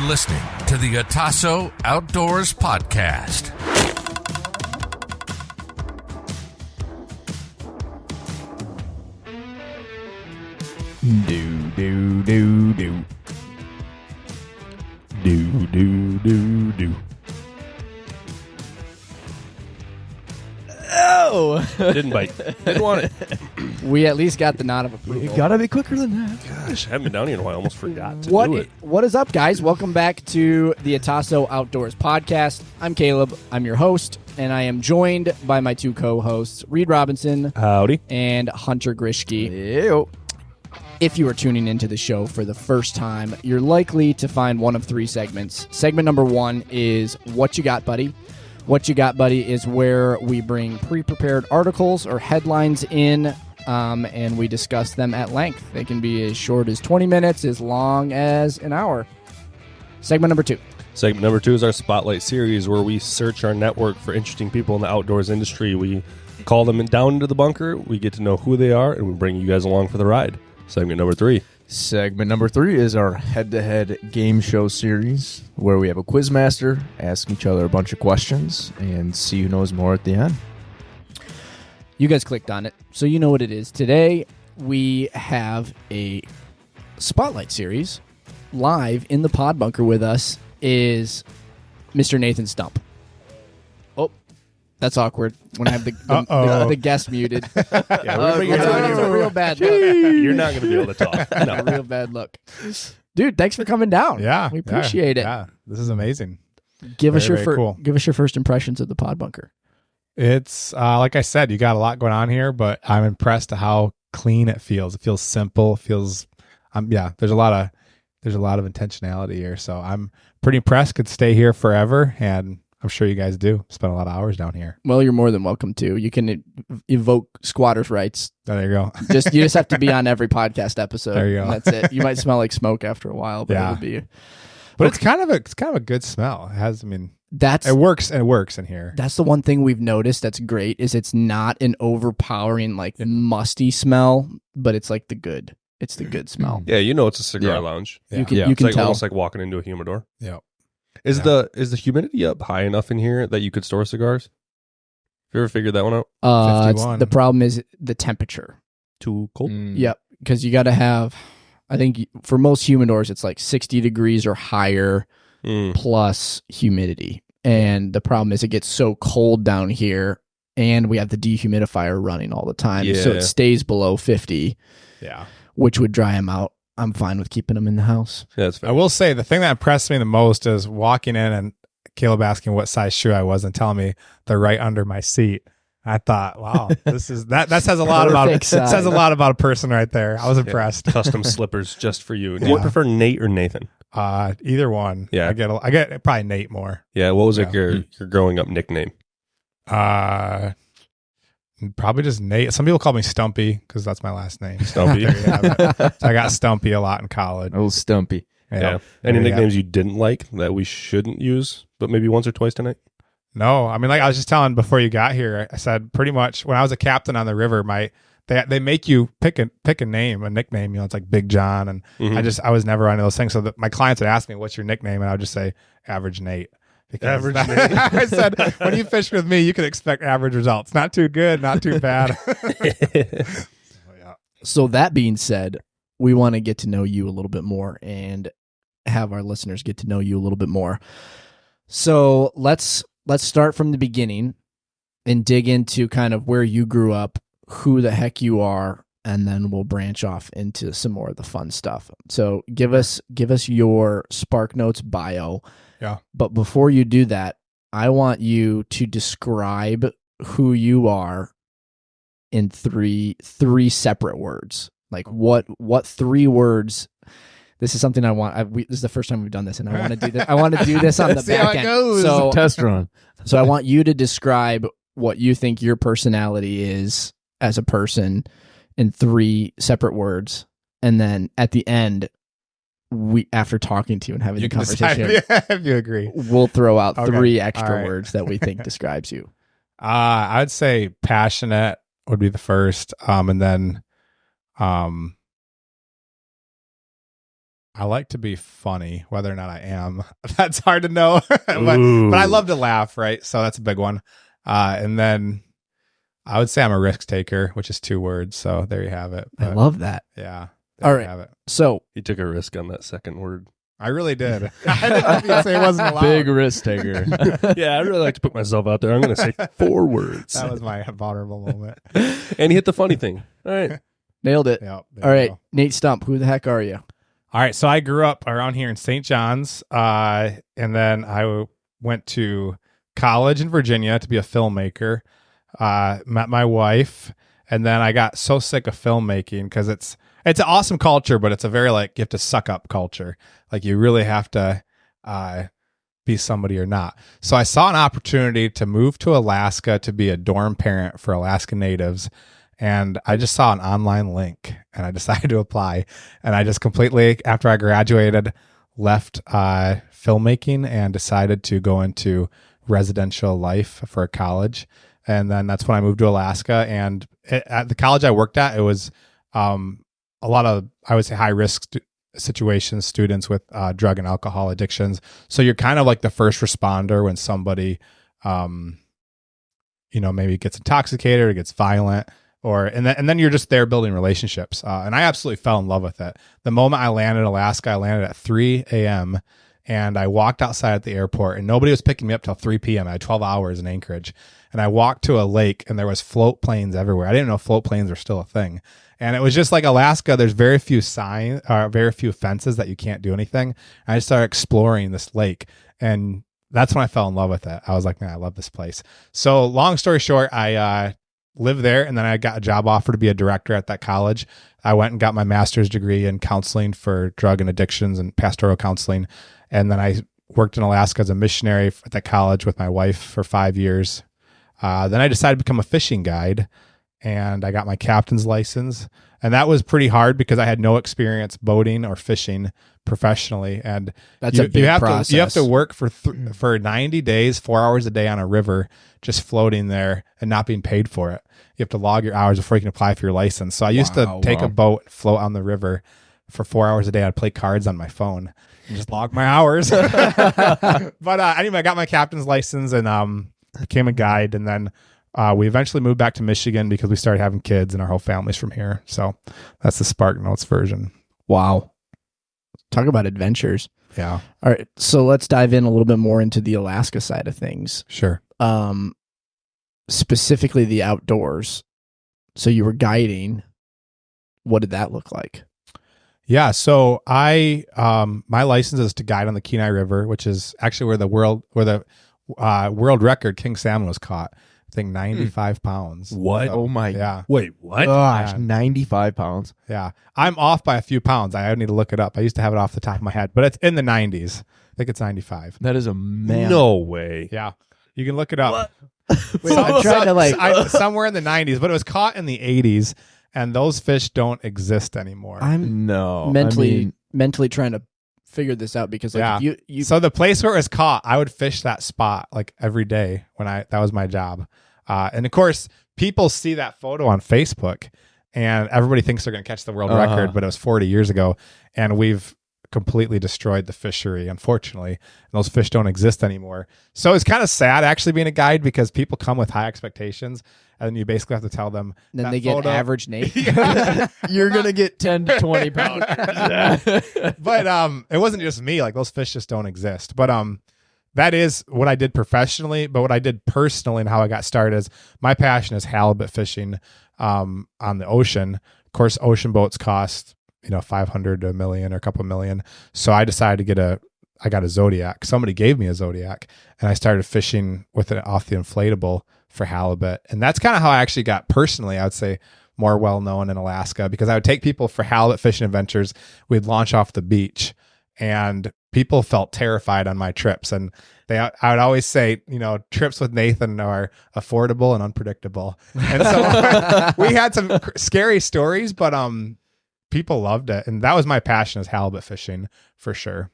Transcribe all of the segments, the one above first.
listening to the Otasso Outdoors Podcast. Do, do, do, do. Do, do, do, do. Oh! Didn't bite. Didn't want it. We at least got the nod of approval. You gotta be quicker than that. Gosh, I haven't been down here in a while. I almost forgot to do it. What is up, guys? Welcome back to the Otasso Outdoors Podcast. I'm Caleb. I'm your host, and I am joined by my two co-hosts, Reed Robinson Howdy. and Hunter Grishke. Ew. If you are tuning into the show for the first time, you're likely to find one of three segments. Segment number one is What You Got, Buddy? What You Got, Buddy is where we bring pre-prepared articles or headlines in, and we discuss them at length. They can be as short as 20 minutes, as long as an hour. Segment number two. Segment number two is our Spotlight series where we search our network for interesting people in the outdoors industry. We call them down into the bunker. We get to know who they are, and we bring you guys along for the ride. Segment number three. Segment number three is our head-to-head game show series where we have a quiz master ask each other a bunch of questions and see who knows more at the end. You guys clicked on it, so you know what it is. Today, we have a Spotlight series. Live in the pod bunker with us is Mr. Nathan Stump. Oh, that's awkward when I have the guest muted. Yeah, That's a real bad look. You're not going to be able to talk. A No. real bad look. Dude, thanks for coming down. Yeah, We appreciate it. Yeah, this is amazing. Give us Very cool. Give us your first impressions of the pod bunker. It's like I said, you got a lot going on here, but I'm impressed at how clean it feels. It feels simple. It feels, there's a lot of intentionality here. So I'm pretty impressed. Could stay here forever, and I'm sure you guys do spend a lot of hours down here. Well, you're more than welcome to. You can evoke squatters' rights. Oh, there you go. You just have to be on every podcast episode. There you go. And that's it. You might smell like smoke after a while, but Yeah. it'll be. But it's kind of a good smell. It has, That's it works in here. That's the one thing we've noticed that's great is it's not an overpowering like musty smell, but it's like the good. It's the good smell. Yeah, you know it's a cigar Yeah. lounge. Yeah. You can It's like tell. almost like walking into a humidor. Yeah. Is the humidity up high enough in here that you could store cigars? Have you ever figured that one out? 51. The problem is the temperature. Too cold? Yep, because you got to have. I think for most humidors, it's like 60 degrees or higher plus humidity. And the problem is it gets so cold down here, and we have the dehumidifier running all the time, so Yeah. it stays below 50, Yeah. which would dry them out. I'm fine with keeping them in the house. Yeah, that's fair. I will say the thing that impressed me the most is walking in and Caleb asking what size shoe I was and telling me they're right under my seat. I thought, wow, this is that says a lot about Perfect size. says a lot about a person right there. I was impressed. Custom slippers just for you. Do you Yeah. prefer Nate or Nathan? Either one. Yeah. I get probably Nate more. Yeah, what was Yeah. your growing up nickname? Probably just Nate. Some people call me Stumpy because that's my last name. Stumpy. There you have it. So I got Stumpy a lot in college. Oh, Stumpy. Yeah. There Any you have nicknames you didn't like that we shouldn't use, but maybe once or twice tonight? No, like I was just telling before you got here, I said pretty much when I was a captain on the river, they make you pick a name, a nickname. It's like Big John, and I was never on those things. So my clients would ask me, "What's your nickname?" and I would just say Average Nate. Average Nate. I said, when you fish with me, you can expect average results. Not too good, not too bad. So that being said, we want to get to know you a little bit more and have our listeners get to know you a little bit more. So let's start from the beginning and dig into kind of where you grew up, who the heck you are, and then we'll branch off into some more of the fun stuff. So give us your Spark Notes bio. Yeah. But before you do that, I want you to describe who you are in three separate words. Like what 3 words? This is something I want. This is the first time we've done this, and I want to do this. I want to do this on the See how back it end. goes. So, Test run. so I want you to describe what you think your personality is as a person in 3 separate words, and then at the end, after talking to you and having You a can conversation, decide if you agree. we'll throw out Okay. 3 extra All right. words that we think describes you. I would say passionate would be the first, and then I like to be funny, whether or not I am. That's hard to know, but I love to laugh, right? So that's a big one. And then I would say I'm a risk taker, which is 2 words. So there you have it. I But, love that. yeah. All You right. have it. So He took a risk on that second word. I really did. I didn't even say it wasn't allowed. Big risk taker. Yeah, I really like to put myself out there. I'm going to say 4 words. That was my vulnerable moment. And he hit the funny thing. All right. nailed it. Yep, there All you right, go. Nate Stump, who the heck are you? All right. So I grew up around here in St. John's, and then I went to college in Virginia to be a filmmaker. Met my wife, and then I got so sick of filmmaking because it's an awesome culture, but it's a very you have to suck up culture. Like you really have to be somebody or not. So I saw an opportunity to move to Alaska to be a dorm parent for Alaska Natives. And I just saw an online link and I decided to apply. And I just completely, after I graduated, left filmmaking and decided to go into residential life for college. And then that's when I moved to Alaska. And at the college I worked at, it was a lot of, I would say, high risk situations, students with drug and alcohol addictions. So you're kind of like the first responder when somebody, maybe gets intoxicated or gets violent. And then you're just there building relationships. And I absolutely fell in love with it. The moment I landed in Alaska, I landed at 3 a.m. and I walked outside at the airport and nobody was picking me up till 3 p.m. I had 12 hours in Anchorage. And I walked to a lake and there was float planes everywhere. I didn't know float planes were still a thing. And it was just like Alaska. There's very few very few fences that you can't do anything. And I just started exploring this lake, and that's when I fell in love with it. I was like, man, I love this place. So long story short, I lived there, and then I got a job offer to be a director at that college. I went and got my master's degree in counseling for drug and addictions and pastoral counseling. And then I worked in Alaska as a missionary at that college with my wife for 5 years. Then I decided to become a fishing guide, and I got my captain's license. And that was pretty hard because I had no experience boating or fishing professionally. And That's a big process. You have to work for 90 days, 4 hours a day on a river, just floating there and not being paid for it. You have to log your hours before you can apply for your license. So I used to take a boat and float on the river for 4 hours a day. I'd play cards on my phone and just log my hours. But anyway, I got my captain's license and became a guide. And then we eventually moved back to Michigan because we started having kids and our whole family's from here. So that's the Spark Notes version. Wow. Talk about adventures. Yeah. All right. So let's dive in a little bit more into the Alaska side of things. Sure. Specifically the outdoors. So you were guiding. What did that look like? Yeah. So my license is to guide on the Kenai River, which is actually where the world record king salmon was caught. I think 95 pounds. What? So, Oh my yeah. Wait, what? gosh, Yeah. 95 pounds. Yeah. I'm off by a few pounds. I need to look it up. I used to have it off the top of my head, but it's in the 90s. I think it's 95. That is a man. No way. Yeah. You can look it up. Wait, I'm trying to somewhere in the 90s, but it was caught in the 80s, and those fish don't exist anymore. I'm No. mentally trying to figure this out because Yeah. if you So the place where it was caught, I would fish that spot like every day that was my job. And of course, people see that photo on Facebook and everybody thinks they're going to catch the world record, but it was 40 years ago and we've completely destroyed the fishery, unfortunately. And those fish don't exist anymore. So it's kind of sad actually being a guide because people come with high expectations and you basically have to tell them. then that they get photo- average Nate. You're going to get 10 to 20 pounds. But it wasn't just me. Like those fish just don't exist. But that is what I did professionally. But what I did personally and how I got started is my passion is halibut fishing on the ocean. Of course, ocean boats cost $500 to $1 million or a couple million. So I decided to I got a Zodiac. Somebody gave me a Zodiac, and I started fishing with it off the inflatable for halibut. And that's kind of how I actually got personally, I would say, more well known in Alaska because I would take people for halibut fishing adventures. We'd launch off the beach and people felt terrified on my trips. And I would always say, trips with Nathan are affordable and unpredictable. And so we had some scary stories, but people loved it. And that was my passion, is halibut fishing for sure.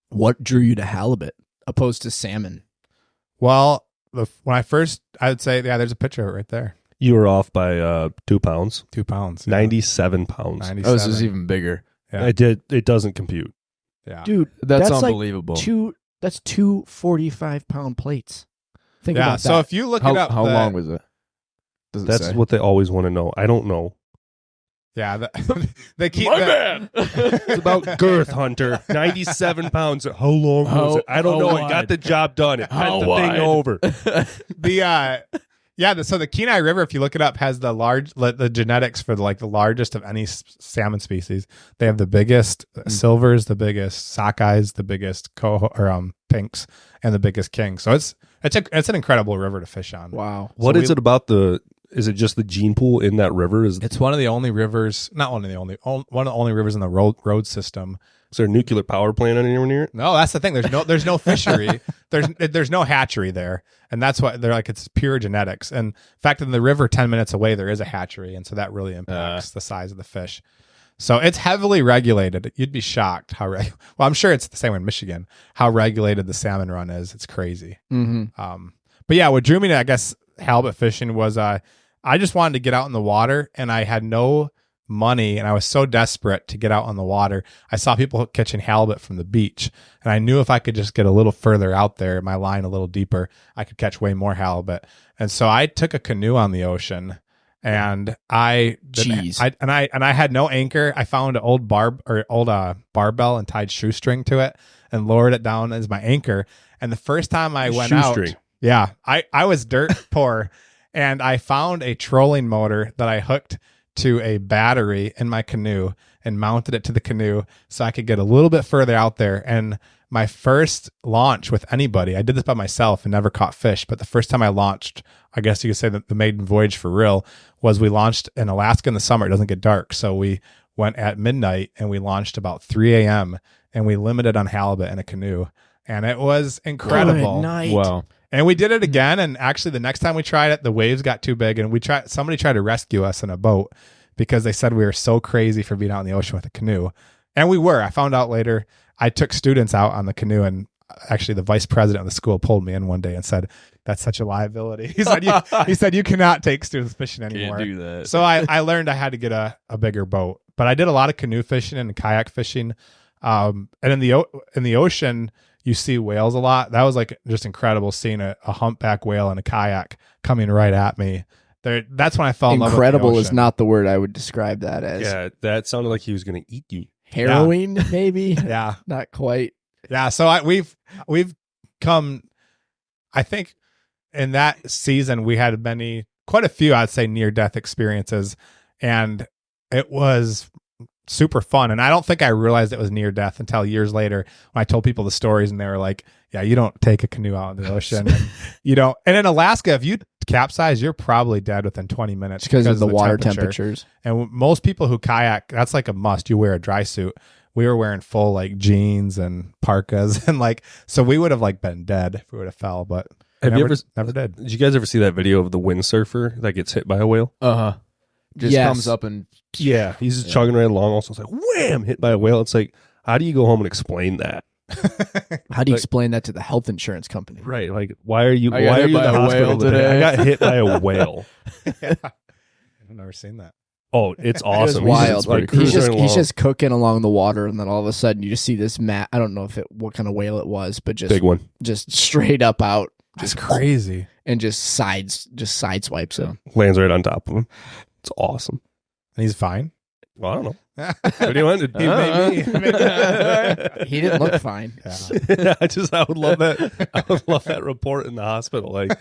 What drew you to halibut opposed to salmon? Well, when I would say, yeah, there's a picture of it right there. You were off by 2 pounds. 2 pounds. 97 pounds. 97. Oh, this is even bigger. Yeah. It doesn't compute. Yeah. Dude, That's like unbelievable. That's two 45-pound plates. Think Yeah. about So that. if you look How it up, long was it? Does it That's say? what they always want to know. I don't know. yeah, they keep My that. bad. It's about girth, Hunter. 97 pounds. How long was it? I don't know. It got the job done. It bent the thing over. So the Kenai River, if you look it up, has the genetics for the largest of any salmon species. They have the biggest silvers, the biggest sockeyes, the biggest pinks, and the biggest king. So it's an incredible river to fish on. Wow. What is it about is it just the gene pool in that river? It's one of the only rivers, not one of the only rivers in the road system. Is there a nuclear power plant anywhere near it? No, that's the thing. There's no fishery. there's no hatchery there, and that's why they're like it's pure genetics. And in fact, in the river 10 minutes away, there is a hatchery, and so that really impacts the size of the fish. So it's heavily regulated. You'd be shocked how well, I'm sure it's the same in Michigan. How regulated the salmon run is. It's crazy. Mm-hmm. But yeah, what drew me to halibut fishing was I just wanted to get out in the water, and I had no money, and I was so desperate to get out on the water. I saw people catching halibut from the beach, and I knew if I could just get a little further out there, my line a little deeper, I could catch way more halibut. And so I took a canoe on the ocean, and I had no anchor. I found an old barbell and tied shoestring to it and lowered it down as my anchor. And the first time I went Shoestring. out, yeah, I was dirt poor, and I found a trolling motor that I hooked to a battery in my canoe and mounted it to the canoe so I could get a little bit further out there. And my first launch with anybody, I did this by myself and never caught fish, but the first time I launched, I guess you could say that the maiden voyage for real, was we launched in Alaska in the summer. It doesn't get dark. So we went at midnight and we launched about 3 a.m. and we limited on halibut in a canoe. And it was incredible. Good night. Wow. And we did it again, and actually the next time we tried it, the waves got too big, and somebody tried to rescue us in a boat because they said we were so crazy for being out in the ocean with a canoe. And we were. I found out later. I took students out on the canoe, and actually the vice president of the school pulled me in one day and said, "That's such a liability." He said, you cannot take students fishing anymore. Can't do that. So I learned I had to get a bigger boat. But I did a lot of canoe fishing and kayak fishing. And in the ocean, you see whales a lot. That was like just incredible seeing a humpback whale in a kayak coming right at me. That's when I fell in love with the Incredible ocean. is not the word I would describe that as. Yeah, that sounded like he was going to eat you. Harrowing, maybe. Yeah. Not quite. Yeah. So we've come, I think in that season, we had quite a few, I'd say, near-death experiences. And it was super fun. And I don't think I realized it was near death until years later when I told people the stories, and they were like, yeah, you don't take a canoe out in the ocean. And you don't. And in Alaska, if you capsize, you're probably dead within 20 minutes because of the water temperatures. And most people who kayak, that's like a must. You wear a dry suit. We were wearing full like jeans and parkas, and so we would have been dead if we would have fell, but never did. Did you guys ever see that video of the windsurfer that gets hit by a whale? Just comes up and yeah, he's just chugging right along. Also, it's like wham, hit by a whale. It's like, how do you go home and explain that? How do you explain that to the health insurance company? Right, like why are you I got hit in by the a hospital whale today? today. I got hit by a whale. I've never seen that. Oh, it's awesome. It was wild. He's He's just cooking along the water, and then all of a sudden you just see this mat. I don't know what kind of whale it was, but just big one, just straight up out, Just crazy, and just sideswipes him. lands right on top of him. It's awesome. and he's fine. Well, I don't know. What do you want to do? He didn't look fine. Yeah. I would love that. I would love that report in the hospital. Like,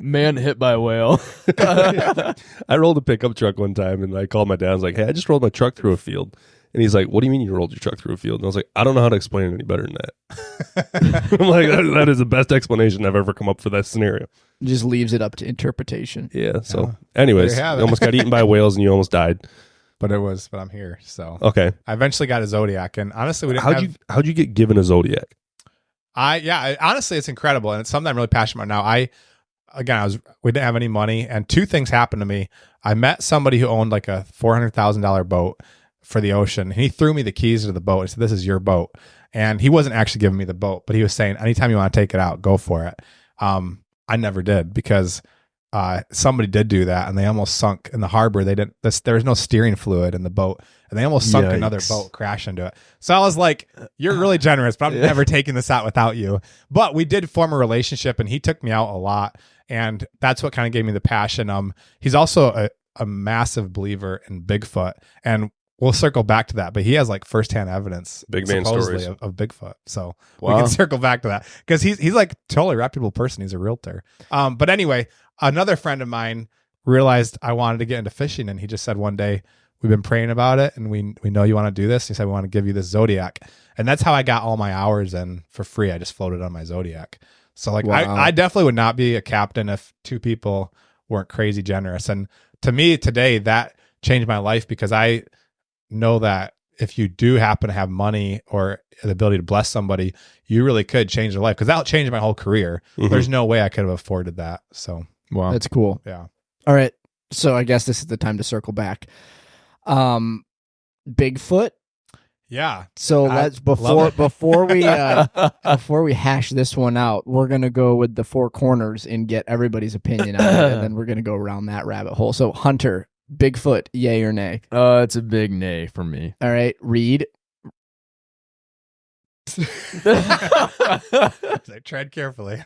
man hit by a whale. I rolled a pickup truck one time, and I called my dad. I was like, "Hey, I just rolled my truck through a field." And he's like, "What do you mean you rolled your truck through a field?" And I was like, "I don't know how to explain it any better than that." I'm like, that is the best explanation I've ever come up for that scenario. Just leaves it up to interpretation. Yeah. So, anyways, There you have you it. almost got eaten by whales, and you almost died. But I'm here. So Okay. I eventually got a Zodiac, and honestly, we didn't How'd you get given a Zodiac? honestly, it's incredible, and it's something I'm really passionate about now. We didn't have any money, and two things happened to me. I met somebody who owned like a $400,000 boat for the ocean. And he threw me the keys to the boat and said, "This is your boat." And he wasn't actually giving me the boat, but he was saying, "Anytime you want to take it out, go for it." I never did because somebody did do that, and they almost sunk in the harbor. There was no steering fluid in the boat, and they almost sunk Yikes. another boat, crash into it. So I was like, you're really generous, but I'm never taking this out without you. But we did form a relationship, and he took me out a lot, and that's what kind of gave me the passion. He's also a massive believer in Bigfoot, and we'll circle back to that, but he has like firsthand evidence, Big man supposedly, stories. of Bigfoot. So we Wow. can circle back to that because he's like a totally reputable person. He's a realtor. But anyway, another friend of mine realized I wanted to get into fishing, and he just said one day, we've been praying about it, and we know you want to do this. He said, we want to give you this Zodiac. And that's how I got all my hours in for free. I just floated on my Zodiac. So like, Wow. I definitely would not be a captain if two people weren't crazy generous. And to me today, that changed my life because I know that if you do happen to have money or the ability to bless somebody, you really could change their life, because that'll change my whole career. Mhm. There's no way I could have afforded that. So Wow. That's cool. yeah. All right. So I guess this is the time to circle back. Bigfoot. Yeah. So I let's love it. before we hash this one out, we're gonna go with the four corners and get everybody's opinion on it, and then we're gonna go around that rabbit hole. So Hunter, Bigfoot, yay or nay? It's a big nay for me. All right, Reed. Tread carefully.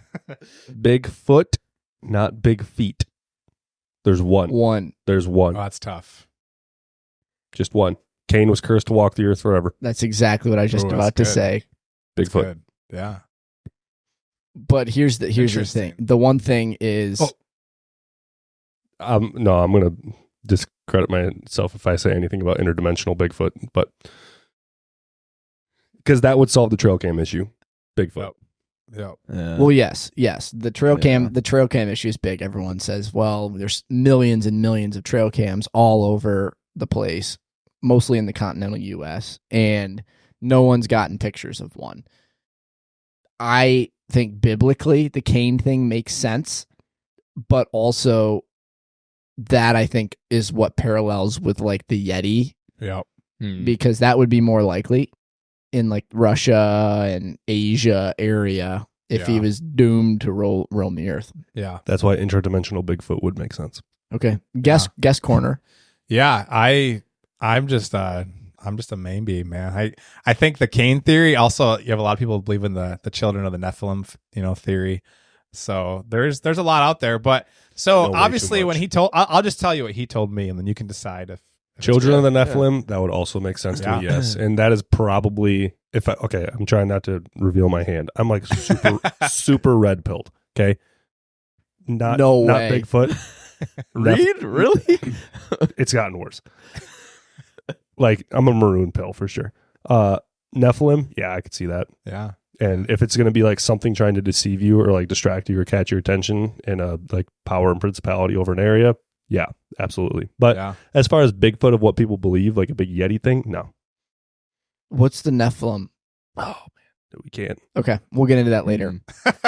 Big foot, not big feet. There's one. One. There's one. Oh, that's tough. Just one. Cain was cursed to walk the earth forever. That's exactly what I was just Ooh, about to that's good. say. Bigfoot. Good. Yeah. But here's the Interesting. thing. The one thing is No, I'm gonna discredit myself if I say anything about interdimensional Bigfoot, but because that would solve the trail cam issue. Bigfoot. Yeah. well, yes. The trail Yeah. cam issue is big. Everyone says, well, there's millions and millions of trail cams all over the place, mostly in the continental US, and no one's gotten pictures of one. I think biblically the Cain thing makes sense, but also that I think is what parallels with like the Yeti, Yeah. because that would be more likely in like Russia and Asia area if he Yeah. was doomed to roam the earth. Yeah. That's why interdimensional Bigfoot would make sense. Okay, guess corner. Yeah. I'm just a maybe, man. I think the Cain theory also, you have a lot of people believe in the children of the Nephilim, theory. So there's a lot out there, but so No, way obviously too when much. he told, I'll just tell you what he told me, and then you can decide if it's Children of good. the Nephilim, that would also make sense to me, Yeah. yes. And that is probably, I'm trying not to reveal my hand. I'm like super red pilled, okay? Not No not way. Bigfoot. Reed? Really? It's gotten worse. Like, I'm a maroon pill for sure. Nephilim, yeah, I could see that. Yeah. And if it's going to be like something trying to deceive you or like distract you or catch your attention in a like power and principality over an area, yeah, absolutely. But Yeah. as far as Bigfoot of what people believe, like a big Yeti thing, no. What's the Nephilim? Oh man, we can't. Okay, we'll get into that later.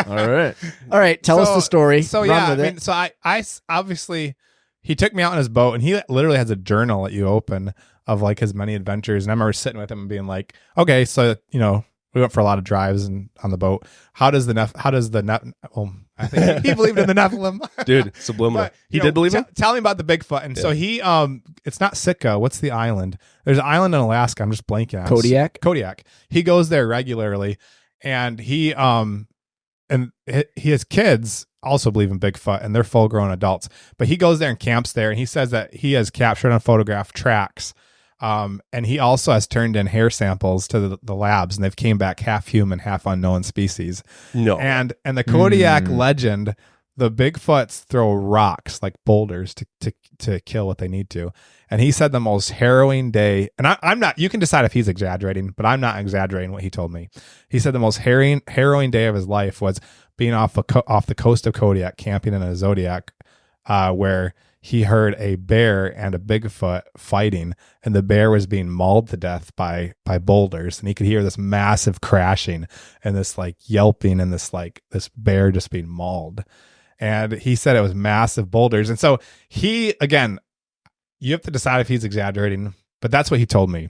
All right. All right, tell us the story. So Run yeah, with I it. mean, so I obviously he took me out on his boat, and he literally has a journal that you open of like his many adventures. And I remember sitting with him and being like, okay, so we went for a lot of drives and on the boat. How does the well, I think he believed in the Nephilim. Dude, subliminal. But, He did believe it? Tell me about the Bigfoot. And so he, it's not Sitka. What's the island? There's an island in Alaska. I'm just blanking on it. Kodiak. He goes there regularly, and he his kids also believe in Bigfoot, and they're full grown adults. But he goes there and camps there, and he says that he has captured on photograph tracks. And he also has turned in hair samples to the labs, and they've came back half human, half unknown species. No. And the Kodiak legend, the Bigfoots throw rocks like boulders to kill what they need to. And he said the most harrowing day, and I'm not, you can decide if he's exaggerating, but I'm not exaggerating what he told me. He said the most harrowing day of his life was being off the coast of Kodiak, camping in a Zodiac, where he heard a bear and a Bigfoot fighting, and the bear was being mauled to death by boulders, and he could hear this massive crashing and this like yelping and this bear just being mauled. And he said it was massive boulders. And so he, again, you have to decide if he's exaggerating, but that's what he told me.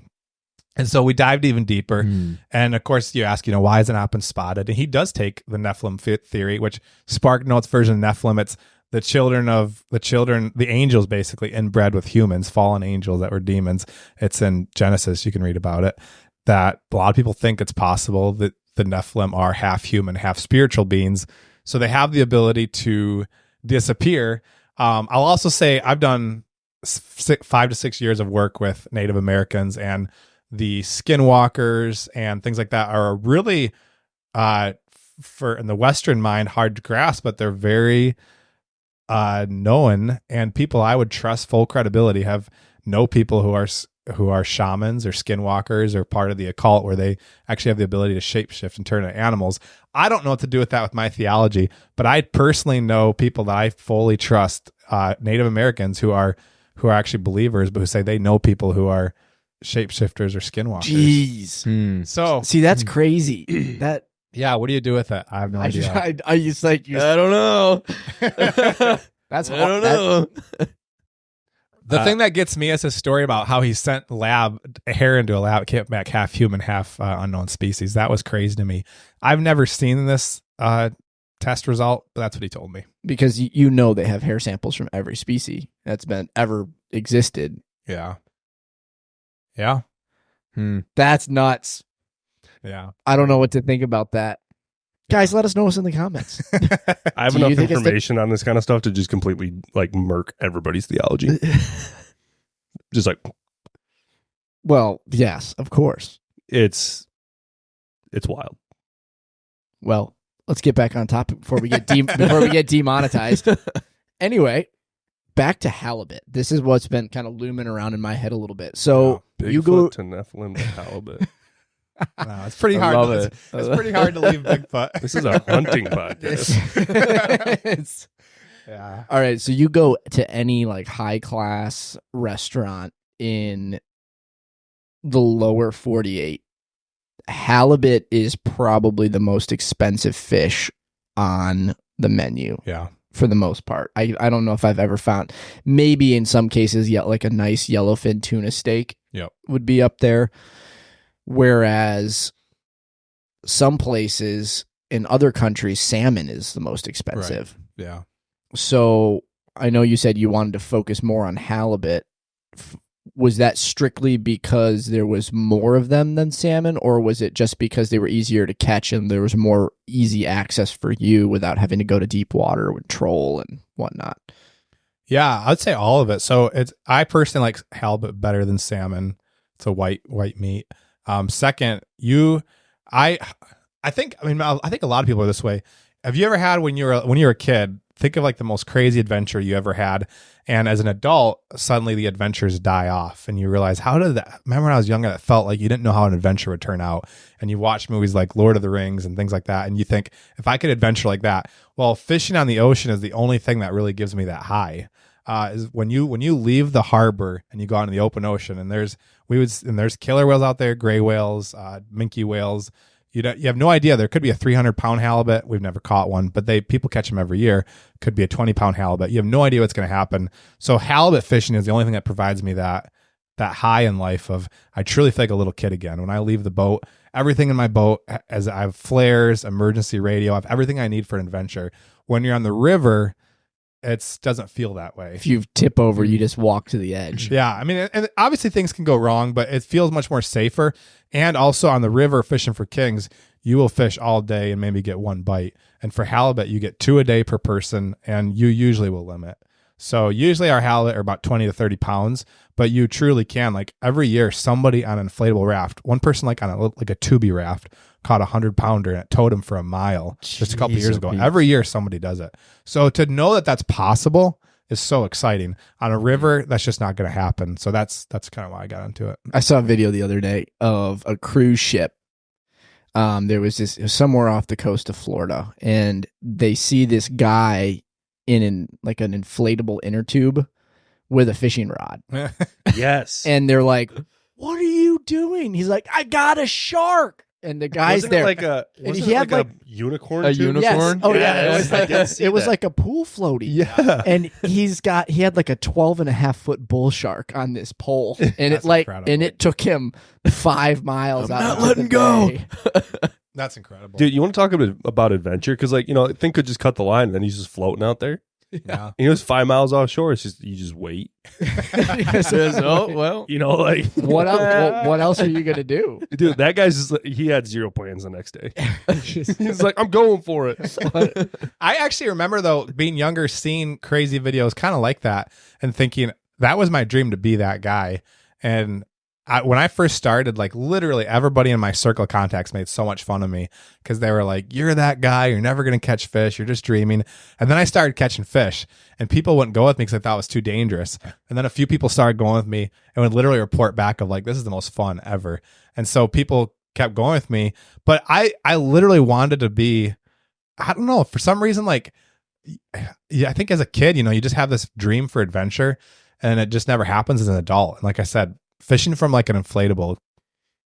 And so we dived even deeper. And of course, you ask, why has it not been spotted? And he does take the Nephilim theory, which SparkNotes version of Nephilim, it's the angels basically inbred with humans, fallen angels that were demons. It's in Genesis. You can read about it. That a lot of people think it's possible that the Nephilim are half human, half spiritual beings. So they have the ability to disappear. I'll also say I've done 5 to 6 years of work with Native Americans, and the skinwalkers and things like that are really, for in the Western mind, hard to grasp, but they're very known, and people I would trust full credibility know people who are shamans or skinwalkers or part of the occult, where they actually have the ability to shapeshift and turn into animals. I don't know what to do with that with my theology, but I personally know people that I fully trust, Native Americans who are actually believers, but who say they know people who are shapeshifters or skinwalkers. Jeez. So see, that's crazy. That yeah, what do you do with it? I have no idea. I don't know. That's I don't know. The thing that gets me is a story about how he sent a hair into a lab, came back half human, half unknown species. That was crazy to me. I've never seen this test result, but that's what he told me. because they have hair samples from every species that's been ever existed. Yeah. Yeah. That's nuts. Yeah. I don't know what to think about that. Guys, let us know in the comments. I have Do you enough think it's information on this kind of stuff to just completely like murk everybody's theology. Just like Well, yes, of course. it's wild. Well, let's get back on topic before we get demonetized. Anyway, back to halibut. This is what's been kind of looming around in my head a little bit. So you go Bigfoot to Nephilim to halibut. No, it's pretty hard. love it. It's pretty hard to leave Bigfoot. This is a hunting podcast. It's- Yeah. all right, so you go to any like high class restaurant in the lower 48. Halibut is probably the most expensive fish on the menu Yeah. for the most part. I don't know if I've ever found, maybe in some cases, like a nice yellowfin tuna steak Yep. would be up there. Whereas some places in other countries, salmon is the most expensive. Yeah. So I know you said you wanted to focus more on halibut. Was that strictly because there was more of them than salmon, or was it just because they were easier to catch and there was more easy access for you without having to go to deep water with troll and whatnot? Yeah, I'd say all of it. So I personally like halibut better than salmon. It's a white meat. Second, I think a lot of people are this way. Have you ever had when you were a kid, think of like the most crazy adventure you ever had, and as an adult, suddenly the adventures die off, and you realize, remember when I was younger, that felt like you didn't know how an adventure would turn out, and you watch movies like Lord of the Rings and things like that, and you think, if I could adventure like that, well, fishing on the ocean is the only thing that really gives me that high. Is when you leave the harbor and you go out in the open ocean, and there's killer whales out there, gray whales, minke whales. You have no idea. There could be a 300-pound halibut. We've never caught one, but people catch them every year. Could be a 20-pound halibut. You have no idea what's going to happen. So halibut fishing is the only thing that provides me that high in life of, I truly feel like a little kid again. When I leave the boat, everything in my boat, as I have flares, emergency radio, I have everything I need for an adventure. When you're on the river, it doesn't feel that way. If you tip over, you just walk to the edge. Yeah, I mean, and obviously things can go wrong, but it feels much more safer. And also on the river, fishing for kings, you will fish all day and maybe get one bite. And for halibut, you get 2 a day per person, and you usually will limit. So usually our halibut are about 20 to 30 pounds, but you truly can. Like every year, somebody on an inflatable raft, one person like on a Tubi raft, caught a 100-pounder and it towed him for a mile just a couple years ago. Every year somebody does it. So to know that that's possible is so exciting. On a river, that's just not going to happen. So that's kind of why I got into it. I saw a video the other day of a cruise ship. It was somewhere off the coast of Florida, and they see this guy in an inflatable inner tube with a fishing rod. Yes. And they're like, "What are you doing?" He's like, "I got a shark." And the guy's Wasn't there. He had like a unicorn. A too? unicorn? Yes. Oh yeah, Yes, it was like a pool floaty. Yeah. And he had like a 12.5-foot bull shark on this pole, and it took him 5 miles. I'm out not into letting the go. bay. That's incredible. Dude, you want to talk about adventure? Because thing could just cut the line and then he's just floating out there. Yeah. He was 5 miles offshore. It's just you just wait. Oh well. You know, like What else? What else are you gonna do? dude, that guy's just like, he had zero plans the next day. He's like, I'm going for it. I actually remember though being younger, seeing crazy videos kind of like that, and thinking that was my dream to be that guy. And when I first started, like literally everybody in my circle of contacts made so much fun of me because they were like, "You're that guy. You're never gonna catch fish. You're just dreaming." And then I started catching fish, and people wouldn't go with me because I thought it was too dangerous. And then a few people started going with me and would literally report back of like, "This is the most fun ever." And so people kept going with me, but I literally wanted to be. I don't know, for some reason, like, yeah, I think as a kid, you know, you just have this dream for adventure, and it just never happens as an adult. And like I said, fishing from like an inflatable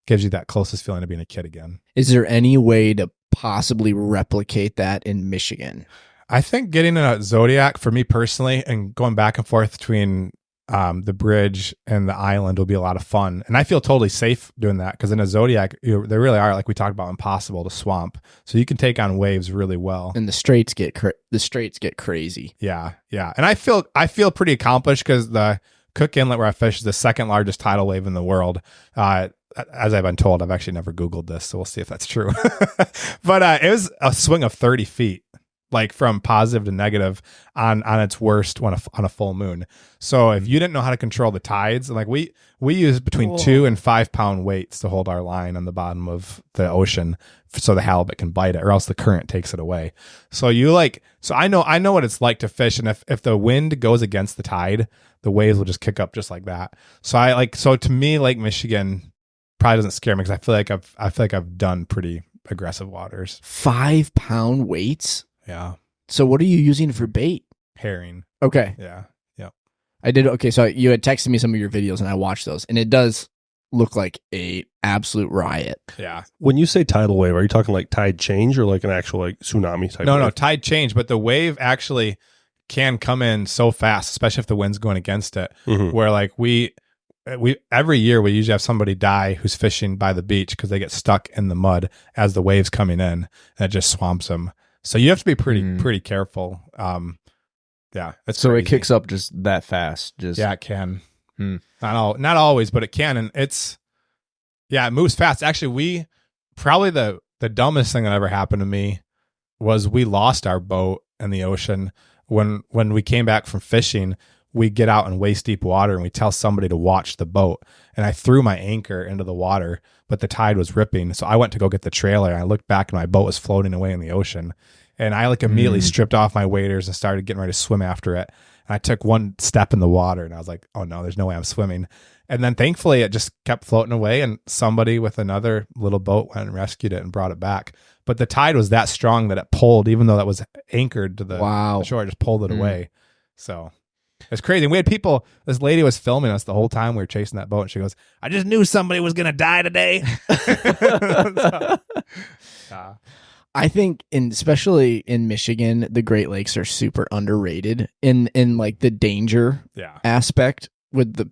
gives you that closest feeling to being a kid again. Is there any way to possibly replicate that in Michigan? I think getting a Zodiac for me personally and going back and forth between the bridge and the island will be a lot of fun. And I feel totally safe doing that because in a Zodiac, they really are, like we talked about, impossible to swamp. So you can take on waves really well. And the straits get crazy. Yeah. And I feel pretty accomplished because the Cook Inlet where I fish is the second largest tidal wave in the world. As I've been told, I've actually never Googled this, so we'll see if that's true. But it was a swing of 30 feet, like from positive to negative on its worst on a full moon. So if you didn't know how to control the tides, like we use between 2 and 5 pound weights to hold our line on the bottom of the ocean so the halibut can bite it, or else the current takes it away. So I know what it's like to fish, and if the wind goes against the tide, the waves will just kick up just like that. So to me, Lake Michigan probably doesn't scare me because I feel like I've done pretty aggressive waters. 5 pound weights. Yeah. So what are you using for bait? Herring. Okay. Yeah. I did. Okay. So you had texted me some of your videos and I watched those, and it does look like a absolute riot. Yeah. When you say tidal wave, are you talking like tide change or like an actual like tsunami type? No, wave? no, tide change, but the wave actually can come in so fast, especially if the wind's going against it, where like we every year we usually have somebody die who's fishing by the beach because they get stuck in the mud as the wave's coming in, and it just swamps them. So you have to be pretty careful. Yeah, it's so crazy. it kicks up just that fast. Yeah, it can. Not always, but it can, and it moves fast. Actually, probably the dumbest thing that ever happened to me was we lost our boat in the ocean when we came back from fishing. We get out in waist deep water and we tell somebody to watch the boat, and I threw my anchor into the water, but the tide was ripping, so I went to go get the trailer, and I looked back and my boat was floating away in the ocean. And I like immediately stripped off my waders and started getting ready to swim after it. And I took one step in the water and I was like, oh no, there's no way I'm swimming. And then thankfully it just kept floating away, and somebody with another little boat went and rescued it and brought it back. But the tide was that strong that it pulled, even though that was anchored to the shore, it just pulled it away. So it's crazy. And we had people, this lady was filming us the whole time we were chasing that boat, and she goes, I just knew somebody was going to die today. I think, especially in Michigan, the Great Lakes are super underrated in like the danger aspect with the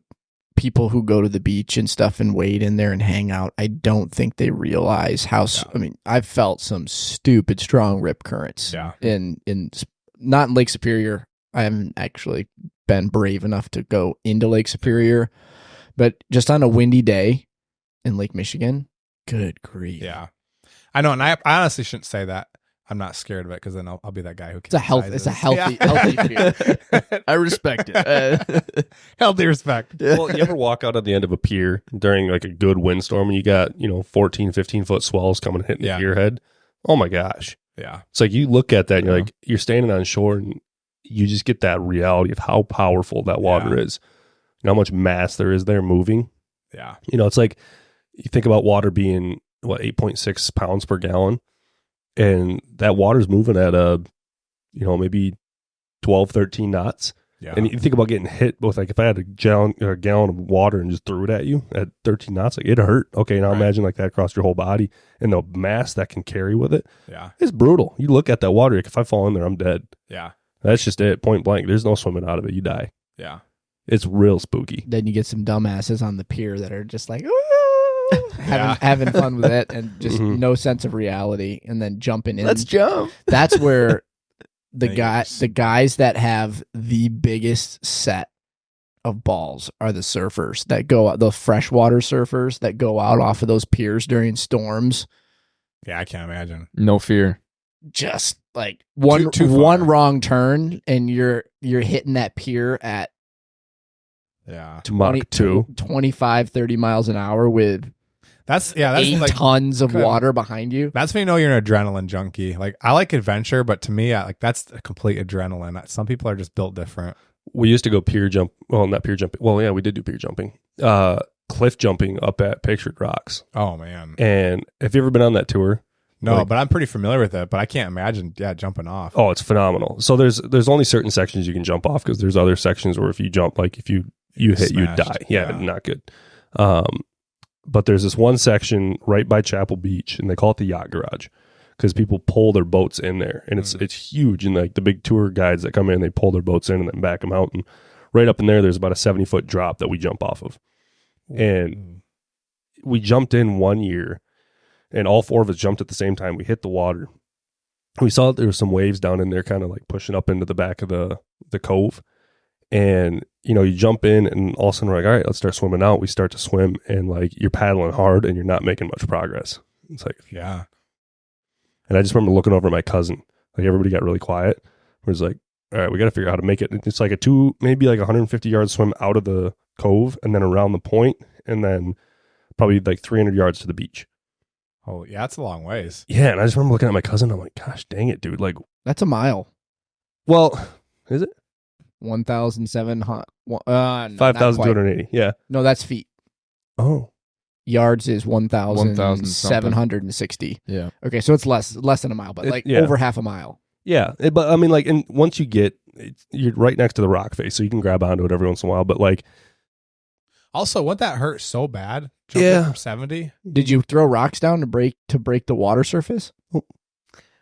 people who go to the beach and stuff and wade in there and hang out. I don't think they realize how. I mean, I've felt some stupid strong rip currents. In not in Lake Superior. I haven't actually been brave enough to go into Lake Superior, but just on a windy day in Lake Michigan, good grief. Yeah. I know, and I honestly shouldn't say that. I'm not scared of it because then I'll be that guy who. It's a healthy fear. I respect it. Healthy respect. Well, you ever walk out at the end of a pier during like a good windstorm and you got 14, 15 foot swells coming hitting your head? Oh my gosh! Yeah, it's like you look at that and you're like, you're standing on shore and you just get that reality of how powerful that water is, and how much mass there is there moving. Yeah, it's like you think about water being 8.6 pounds per gallon, and that water's moving at maybe 12, 13 knots. Yeah. And you think about getting hit with, like, if I had a gallon of water and just threw it at you at 13 knots, like, it hurt. Okay, now imagine like that across your whole body and the mass that can carry with it. Yeah, it's brutal. You look at that water, like, if I fall in there, I'm dead. Yeah, that's just it, point blank. There's no swimming out of it. You die. Yeah, it's real spooky. Then you get some dumbasses on the pier that are just like, having fun with it, and just no sense of reality, and then jumping in. Let's jump. That's where the guys that have the biggest set of balls are the surfers that go out, the freshwater surfers that go out off of those piers during storms. Yeah, I can't imagine. No fear. Just like one wrong turn and you're hitting that pier at 25, 30 miles an hour with that's 8 like tons of water behind you. That's when you know you're an adrenaline junkie. Like, I like adventure, but to me, that's a complete adrenaline. Some people are just built different. We used to go pier jump. Well, not pier jumping. Well, yeah, we did do pier jumping. Cliff jumping up at Pictured Rocks. Oh man! And have you ever been on that tour? No, but I'm pretty familiar with it. But I can't imagine, jumping off. Oh, it's phenomenal. So there's only certain sections you can jump off because there's other sections where if you jump, like if you hit, you die. Yeah, not good. But there's this one section right by Chapel Beach, and they call it the Yacht Garage because people pull their boats in there, and it's huge. And like the big tour guides that come in, they pull their boats in and then back them out. And right up in there's about a 70-foot drop that we jump off of. And we jumped in one year, and all 4 of us jumped at the same time. We hit the water. We saw that there were some waves down in there kind of like pushing up into the back of the cove. And, you jump in and all of a sudden we're like, all right, let's start swimming out. We start to swim and like you're paddling hard and you're not making much progress. It's like, yeah. And I just remember looking over at my cousin. Like everybody got really quiet. It was like, all right, we got to figure out how to make it. It's like maybe like 150 yard swim out of the cove and then around the point and then probably like 300 yards to the beach. Oh, yeah, that's a long ways. Yeah, and I just remember looking at my cousin. I'm like, gosh, dang it, dude. Like, that's a mile. Well, is it? 1,700. 5,280. Yeah. No, that's feet. Oh. Yards is 1,760. Yeah. Okay, so it's less than a mile, but over half a mile. Yeah, but I mean, like, and once you get, you're right next to the rock face, so you can grab onto it every once in a while. But like, also, wouldn't that hurt so bad? Jumping from 70. Did you throw rocks down to break the water surface?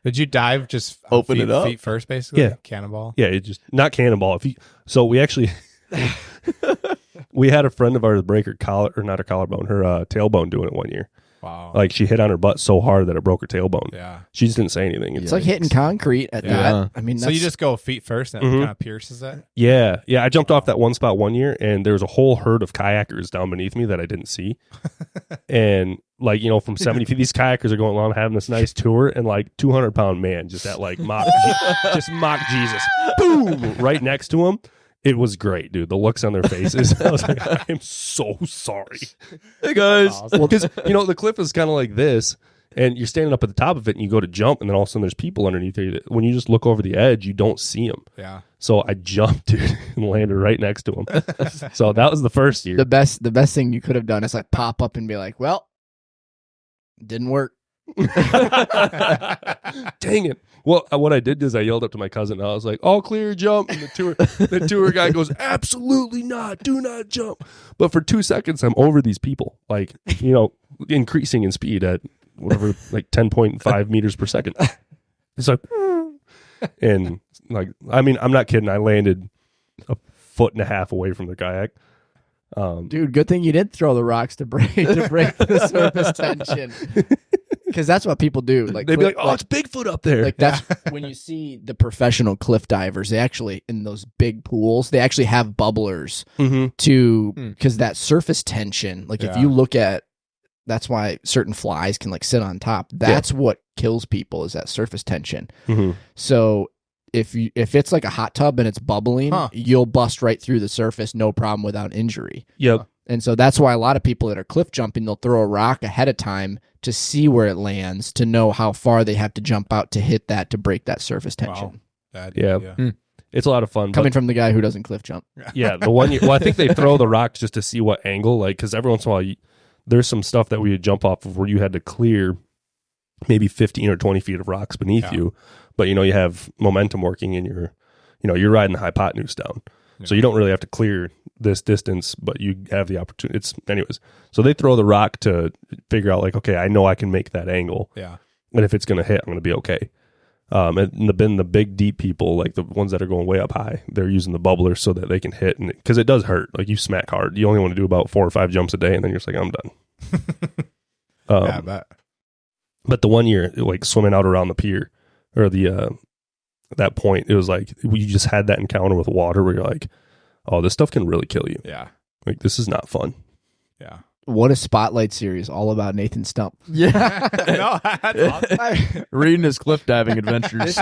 Did you dive just open it up feet first, basically? Yeah, cannonball. Yeah, it just not cannonball. So we actually we had a friend of ours break her collarbone, her tailbone doing it one year. Wow! Like she hit on her butt so hard that it broke her tailbone. Yeah, she just didn't say anything. It's like hitting concrete at that. I mean, so you just go feet first, and it kind of pierces it. Yeah. I jumped off that one spot one year, and there was a whole herd of kayakers down beneath me that I didn't see. And like from 70 feet, these kayakers are going along having this nice tour, and like 200-pound man just at like mock Jesus, boom, right next to him. It was great, dude. The looks on their faces. I was like, I am so sorry. Hey, guys. Well, because, the cliff is kind of like this, and you're standing up at the top of it, and you go to jump, and then all of a sudden there's people underneath you. When you just look over the edge, you don't see them. Yeah. So I jumped, dude, and landed right next to him. So that was the first year. The best thing you could have done is like pop up and be like, well, didn't work. Dang it. Well, what I did is I yelled up to my cousin. I was like, all clear, jump. And the tour guy goes, absolutely not. Do not jump. But for 2 seconds, I'm over these people, like, increasing in speed at whatever, like 10.5 meters per second. It's like, and like, I mean, I'm not kidding. I landed 1.5 feet away from the kayak. Dude, good thing you didn't throw the rocks to break the surface tension. Because that's what people do. Like they'd be like, "Oh, it's Bigfoot up there." Like that's when you see the professional cliff divers. They actually in those big pools, they actually have bubblers because that surface tension. Like if you look at, that's why certain flies can like sit on top. That's what kills people is that surface tension. So if it's like a hot tub and it's bubbling, you'll bust right through the surface, no problem without injury. Yep. And so that's why a lot of people that are cliff jumping, they'll throw a rock ahead of time to see where it lands, to know how far they have to jump out to hit that to break that surface tension. Wow. It's a lot of fun. Coming from the guy who doesn't cliff jump. Yeah, the one. Well, I think they throw the rock just to see what angle, like, because every once in a while, there's some stuff that we would jump off of where you had to clear maybe 15 or 20 feet of rocks beneath you, but you have momentum working and you're riding the hypotenuse down. So you don't really have to clear this distance, but you have the opportunity. Anyways. So they throw the rock to figure out like, okay, I know I can make that angle. Yeah. And if it's going to hit, I'm going to be okay. And the big deep people, like the ones that are going way up high, they're using the bubbler so that they can hit. And because it does hurt, like you smack hard. You only want to do about 4 or 5 jumps a day, and then you're just like, I'm done. Yeah, I bet. But the one year, like swimming out around the pier or the at that point, it was like you just had that encounter with water where you're like, oh, this stuff can really kill you. Yeah. Like, this is not fun. Yeah. What a spotlight series all about Nathan Stump. Yeah. No, that's awesome. Reading his cliff diving adventures.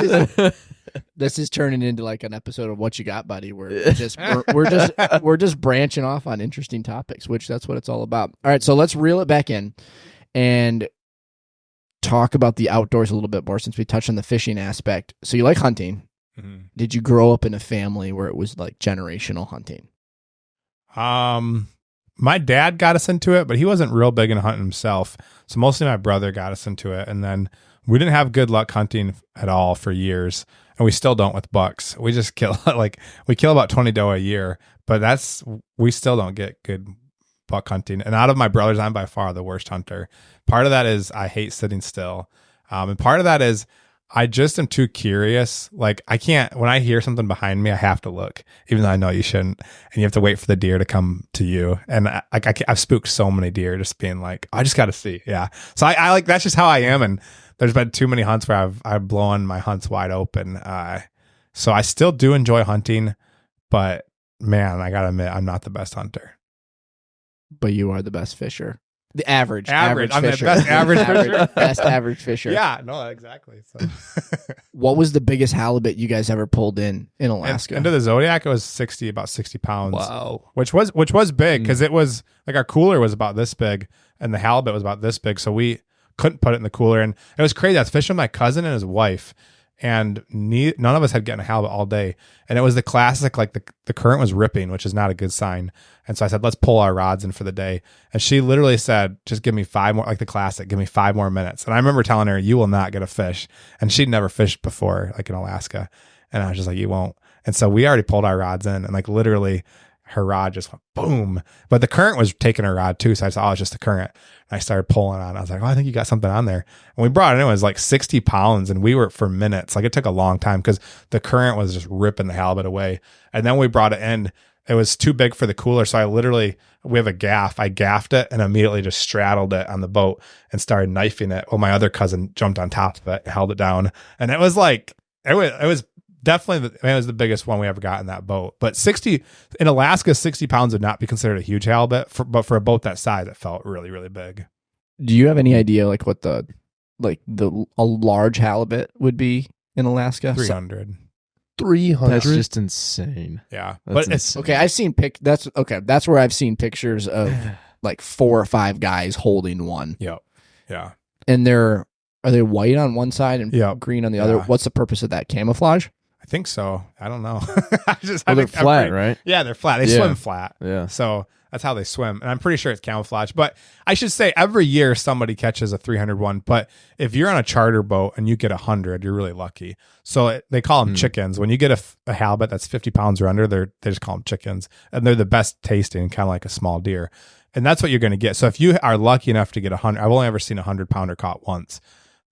This is turning into like an episode of What You Got, Buddy. We're just branching off on interesting topics, which that's what it's all about. All right, so let's reel it back in and talk about the outdoors a little bit more since we touched on the fishing aspect. So you like hunting. Mm-hmm. Did you grow up in a family where it was like generational hunting? My dad got us into it, but he wasn't real big into hunting himself. So mostly my brother got us into it. And then we didn't have good luck hunting at all for years. And we still don't with bucks. We just kill, we kill about 20 doe a year, but we still don't get good buck hunting. And out of my brothers, I'm by far the worst hunter. Part of that is I hate sitting still. And part of that is I just am too curious. Like, I can't, when I hear something behind me, I have to look, even though I know you shouldn't. And you have to wait for the deer to come to you. And I've spooked so many deer just being like, I just got to see. Yeah. So I like, that's just how I am. And there's been too many hunts where I've blown my hunts wide open. So I still do enjoy hunting, but man, I got to admit, I'm not the best hunter. But you are the best fisher. The average I'm fisher. the best average fisher. Best average fisher. Yeah, no, exactly. So. What was the biggest halibut you guys ever pulled in Alaska? Into the Zodiac, it was about 60 pounds. Wow. Which was big because it was like our cooler was about this big and the halibut was about this big. So we couldn't put it in the cooler. And it was crazy. I was fishing with my cousin and his wife, and none of us had gotten a halibut all day. And it was the classic, like the current was ripping, which is not a good sign. And so I said, let's pull our rods in for the day. And she literally said, just give me 5 more, like the classic, give me 5 more minutes. And I remember telling her, you will not get a fish. And she'd never fished before, like in Alaska. And I was just like, you won't. And so we already pulled our rods in, and like literally her rod just went boom. But the current was taking her rod too. So I said, oh, it's just the current. And I started pulling on. I was like, oh, I think you got something on there. And we brought it in. It was like 60 pounds. And we were for minutes. Like, it took a long time because the current was just ripping the halibut away. And then we brought it in. It was too big for the cooler. So we have a gaff. I gaffed it and immediately just straddled it on the boat and started knifing it. Well, my other cousin jumped on top of it and held it down. And it was like, it was definitely, it was the biggest one we ever got in that boat. But 60 in Alaska, 60 pounds would not be considered a huge halibut, but for a boat that size, it felt really, really big. Do you have any idea like what a large halibut would be in Alaska? 300. 300. That's just insane. Yeah. That's But it's, insane. Okay, I've seen that's where I've seen pictures of like 4 or 5 guys holding one. yeah. Yeah. And are they white on one side and Yeah. green on the other? Yeah. What's the purpose of that? Camouflage? I think so. I don't know. They're flat, right? Yeah, they're flat. They Yeah. swim flat. Yeah. So that's how they swim. And I'm pretty sure it's camouflage. But I should say every year somebody catches a 300 one. But if you're on a charter boat and you get 100, you're really lucky. So they call them chickens. When you get a halibut that's 50 pounds or under, they just call them chickens. And they're the best tasting, kind of like a small deer. And that's what you're going to get. So if you are lucky enough to get 100, I've only ever seen a 100-pounder caught once.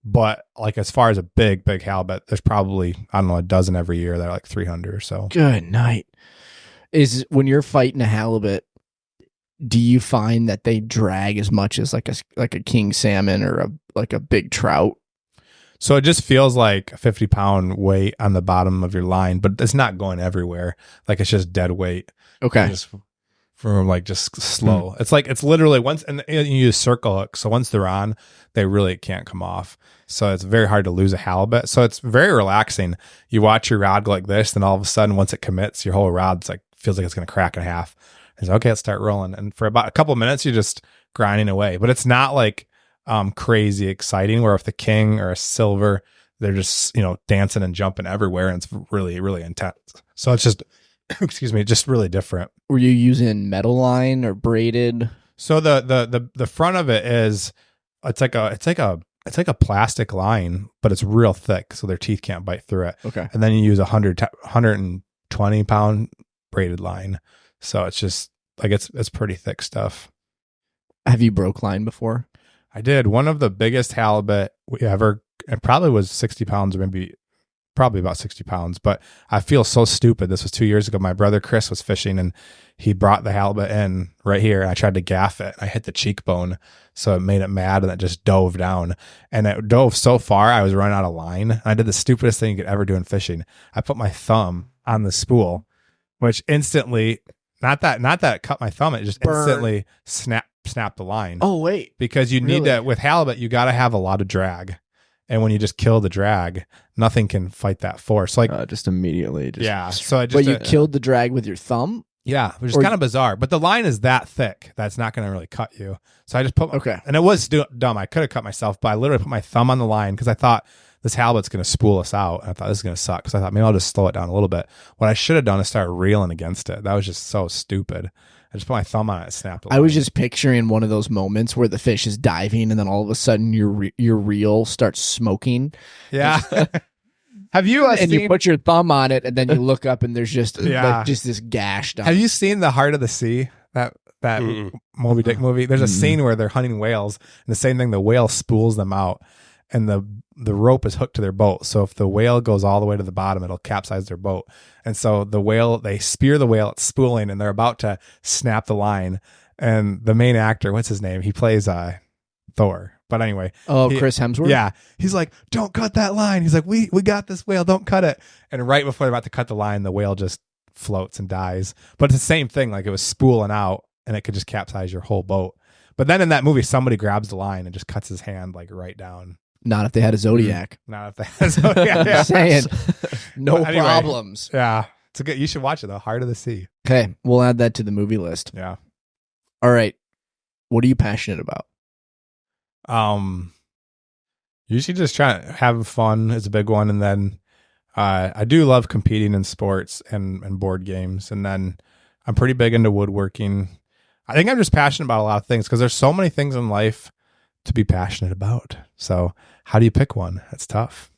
But like as far as a big halibut, there's probably, I don't know, a dozen every year that are like 300 or so. Good night. Is when you're fighting a halibut, do you find that they drag as much as like a king salmon or a big trout? So it just feels like a 50-pound weight on the bottom of your line, but it's not going everywhere. Like, it's just dead weight. Okay. Just from like just slow. It's literally once, and you use circle hook. So once they're on, they really can't come off. So it's very hard to lose a halibut. So it's very relaxing. You watch your rod go like this, then all of a sudden, once it commits, your whole rod's like, feels like it's going to crack in half. It's okay, let's start rolling. And for about a couple of minutes, you're just grinding away, but it's not like crazy exciting where if the king or a silver, they're just, dancing and jumping everywhere. And it's really, really intense. So it's just, excuse me, just really different. Were you using metal line or braided? So the front of it is, it's like a plastic line, but it's real thick. So their teeth can't bite through it. Okay. And then you use 120 pound braided line. So it's just like, it's pretty thick stuff. Have you broke line before? I did. One of the biggest halibut we ever, it probably was 60 pounds or maybe probably about 60 pounds, but I feel so stupid. This was 2 years ago. My brother Chris was fishing and he brought the halibut in right here and I tried to gaff it. I hit the cheekbone. So it made it mad and it just dove down. And it dove so far, I was running out of line. I did the stupidest thing you could ever do in fishing. I put my thumb on the spool, which instantly, not that it cut my thumb, it just instantly snapped the line. Oh, wait. Because you need to, with halibut, you got to have a lot of drag. And when you just kill the drag, nothing can fight that force. Like just immediately. So but you killed the drag with your thumb? Yeah, which is kind of bizarre. But the line is that thick that's not going to really cut you. So I just put and it was dumb. I could have cut myself, but I literally put my thumb on the line because I thought this halibut's going to spool us out. And I thought this is going to suck. Because I thought maybe I'll just slow it down a little bit. What I should have done is start reeling against it. That was just so stupid. I just put my thumb on it and snapped the line. I was just picturing one of those moments where the fish is diving and then all of a sudden your reel starts smoking. Yeah. Have you and you put your thumb on it and then you look up and there's just just this gash down. Have you seen The Heart of the Sea? That Moby Dick movie? There's a scene where they're hunting whales and the same thing, the whale spools them out and the rope is hooked to their boat. So if the whale goes all the way to the bottom, it'll capsize their boat. And so they spear the whale, it's spooling, and they're about to snap the line. And the main actor, what's his name? He plays Thor. But anyway. Oh, Chris Hemsworth? Yeah. He's like, don't cut that line. He's like, we got this whale, don't cut it. And right before they're about to cut the line, the whale just floats and dies. But it's the same thing. Like it was spooling out and it could just capsize your whole boat. But then in that movie, somebody grabs the line and just cuts his hand like right down. Not if they had a Zodiac. Not if they had a Zodiac. I'm saying no Anyway, problems. Yeah. It's a good, you should watch it, The Heart of the Sea. Okay. We'll add that to the movie list. Yeah. All right. What are you passionate about? Usually just trying to have fun is a big one. And then I do love competing in sports and board games. And then I'm pretty big into woodworking. I think I'm just passionate about a lot of things because there's so many things in life to be passionate about. So how do you pick one? It's tough.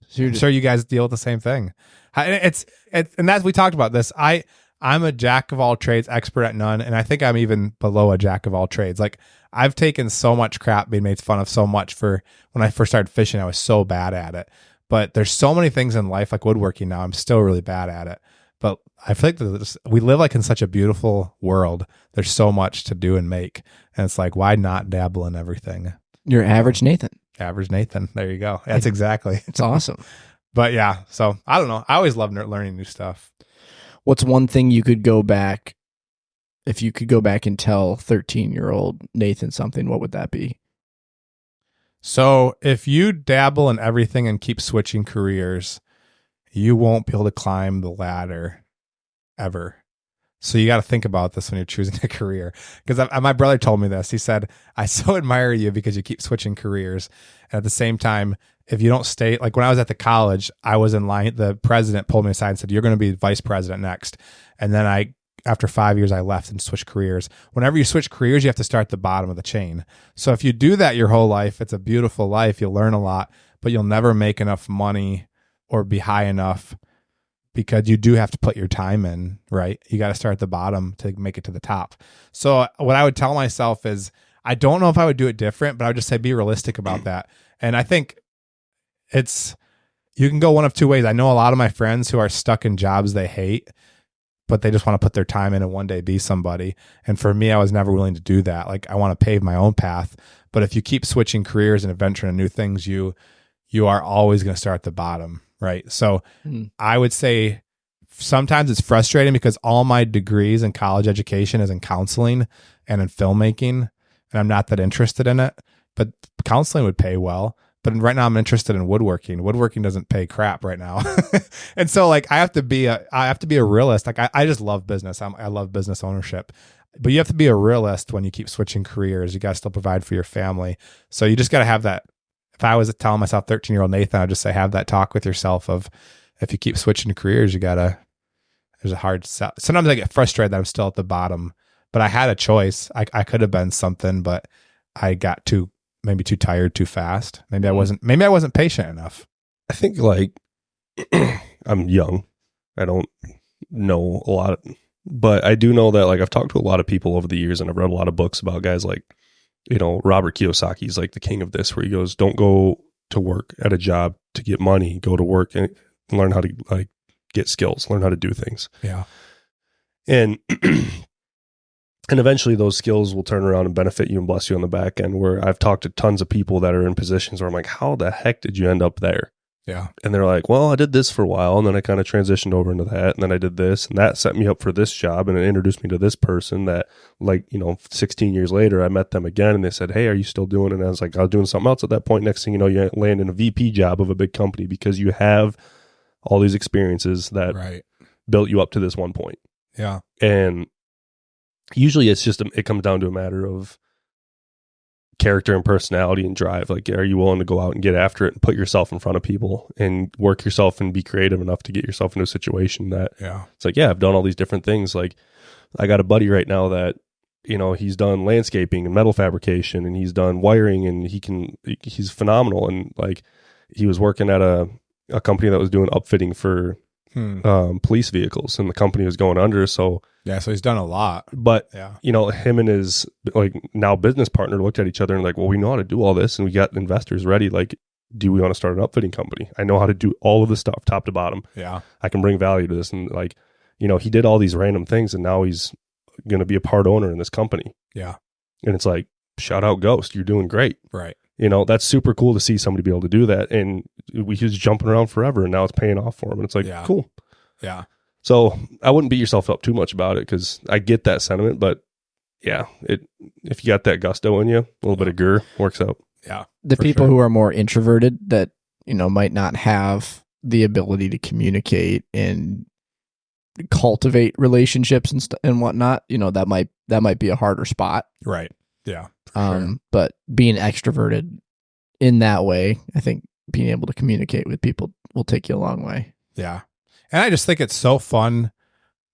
So I'm sure you guys deal with the same thing. And as we talked about this, I'm a jack of all trades, expert at none. And I think I'm even below a jack of all trades. Like I've taken so much crap, being made fun of so much for when I first started fishing, I was so bad at it. But there's so many things in life like woodworking now, I'm still really bad at it. But I feel like we live like in such a beautiful world. There's so much to do and make. And it's like, why not dabble in everything? You're average Nathan. Average Nathan. There you go. That's exactly. It's awesome. But yeah, so I don't know. I always love learning new stuff. What's one thing you could go back, if you could go back and tell 13-year-old Nathan something, what would that be? So if you dabble in everything and keep switching careers, you won't be able to climb the ladder ever. So you got to think about this when you're choosing a career. Because my brother told me this. He said, I so admire you because you keep switching careers. And at the same time, if you don't stay, like when I was at the college, I was in line. The president pulled me aside and said, you're going to be vice president next. And then after 5 years, I left and switched careers. Whenever you switch careers, you have to start at the bottom of the chain. So if you do that your whole life, it's a beautiful life. You'll learn a lot, but you'll never make enough money or be high enough because you do have to put your time in, right? You got to start at the bottom to make it to the top. So what I would tell myself is, I don't know if I would do it different, but I would just say, be realistic about that. And I think you can go one of two ways. I know a lot of my friends who are stuck in jobs they hate, but they just want to put their time in and one day be somebody. And for me, I was never willing to do that. Like I want to pave my own path. But if you keep switching careers and venturing into new things, you are always going to start at the bottom, right? So I would say sometimes it's frustrating because all my degrees in college education is in counseling and in filmmaking, and I'm not that interested in it. But counseling would pay well. But right now I'm interested in woodworking. Woodworking doesn't pay crap right now. And so like I have to be a realist. Like I just love business. I love business ownership. But you have to be a realist when you keep switching careers. You got to still provide for your family. So you just got to have that. If I was telling myself 13-year-old Nathan, I'd just say have that talk with yourself of if you keep switching careers, there's a hard sell. Sometimes I get frustrated that I'm still at the bottom, but I had a choice. I could have been something, but I got maybe too tired too fast. Maybe I wasn't patient enough. I think like I'm young. I don't know a lot, but I do know that like I've talked to a lot of people over the years and I've read a lot of books about guys like, Robert Kiyosaki's like the king of this, where he goes, don't go to work at a job to get money, go to work and learn how to like get skills, learn how to do things. Yeah. And And eventually those skills will turn around and benefit you and bless you on the back end, where I've talked to tons of people that are in positions where I'm like, how the heck did you end up there? Yeah. And they're like, well, I did this for a while, and then I kind of transitioned over into that, and then I did this, and that set me up for this job, and it introduced me to this person that, like, 16 years later, I met them again, and they said, hey, are you still doing it? And I was like, I was doing something else at that point. Next thing you know, you land in a VP job of a big company because you have all these experiences that built you up to this one point. Yeah. And usually it's just, it comes down to a matter of character and personality and drive. Like, are you willing to go out and get after it and put yourself in front of people and work yourself and be creative enough to get yourself into a situation that it's like, yeah, I've done all these different things. Like, I got a buddy right now that, he's done landscaping and metal fabrication, and he's done wiring, and he's phenomenal. And like, he was working at a company that was doing upfitting for police vehicles, and the company was going under. So he's done a lot. But him and his like now business partner looked at each other and like, well, we know how to do all this, and we got investors ready. Like, do we want to start an upfitting company? I know how to do all of this stuff, top to bottom. Yeah, I can bring value to this. And like, he did all these random things, and now he's going to be a part owner in this company. Yeah, and it's like, shout out Ghost, you're doing great. Right. That's super cool to see somebody be able to do that. And he was jumping around forever, and now it's paying off for him. And it's like, cool. Yeah. So I wouldn't beat yourself up too much about it, because I get that sentiment. But yeah, if you got that gusto in you, a little bit of gur works out. Yeah. The people who are more introverted that, might not have the ability to communicate and cultivate relationships and whatnot, that might be a harder spot. Right. Yeah. But being extroverted in that way, I think being able to communicate with people will take you a long way. Yeah. And I just think it's so fun.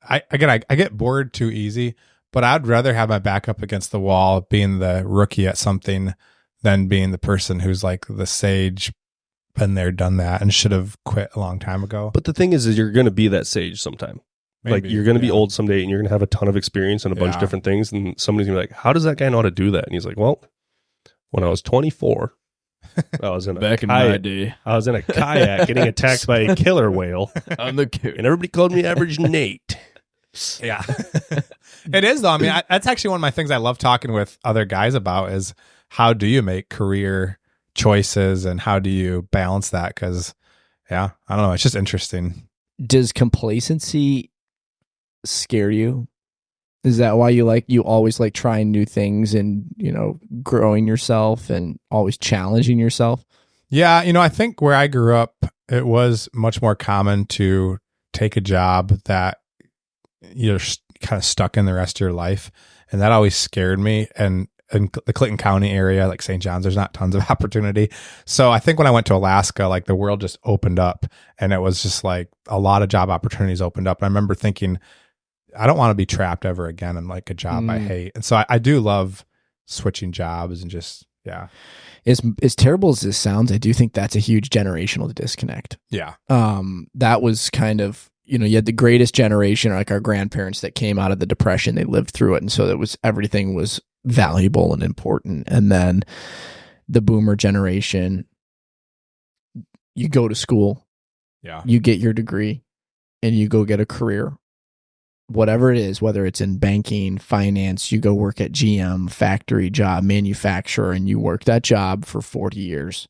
I get bored too easy, but I'd rather have my back up against the wall being the rookie at something than being the person who's like the sage, been there, done that, and should have quit a long time ago. But the thing is you're going to be that sage sometime. Maybe, like, you're going to be old someday, and you're going to have a ton of experience and a bunch of different things. And somebody's going to be like, how does that guy know how to do that? And he's like, well, when I was 24, I was in back in my day, I was in a kayak getting attacked by a killer whale. I'm the kid. And everybody called me Average Nate. Yeah. It is, though. I mean, that's actually one of my things I love talking with other guys about is how do you make career choices and how do you balance that? Because, I don't know. It's just interesting. Does complacency scare you? Is that why you always like trying new things and, growing yourself and always challenging yourself? Yeah. I think where I grew up, it was much more common to take a job that you're kind of stuck in the rest of your life. And that always scared me. And in the Clinton County area, like St. John's, there's not tons of opportunity. So I think when I went to Alaska, like the world just opened up, and it was just like a lot of job opportunities opened up. And I remember thinking, I don't want to be trapped ever again in like a job I hate. And so I do love switching jobs and just, As terrible as this sounds, I do think that's a huge generational disconnect. Yeah. That was kind of, you had the greatest generation, like our grandparents that came out of the Depression, they lived through it. And so everything was valuable and important. And then the boomer generation, you go to school, you get your degree, and you go get a career. Whatever it is, whether it's in banking, finance, you go work at GM, factory job, manufacturer, and you work that job for 40 years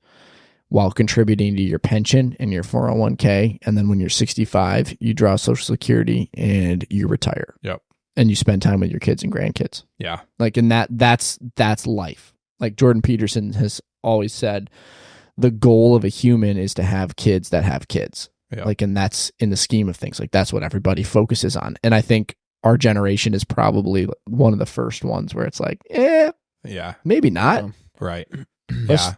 while contributing to your pension and your 401k. And then when you're 65, you draw Social Security and you retire. Yep. And you spend time with your kids and grandkids. Yeah. Like, and that's life. Like Jordan Peterson has always said, the goal of a human is to have kids that have kids. Yeah. Like, and that's in the scheme of things, like that's what everybody focuses on. And I think our generation is probably one of the first ones where it's like, maybe not. Right.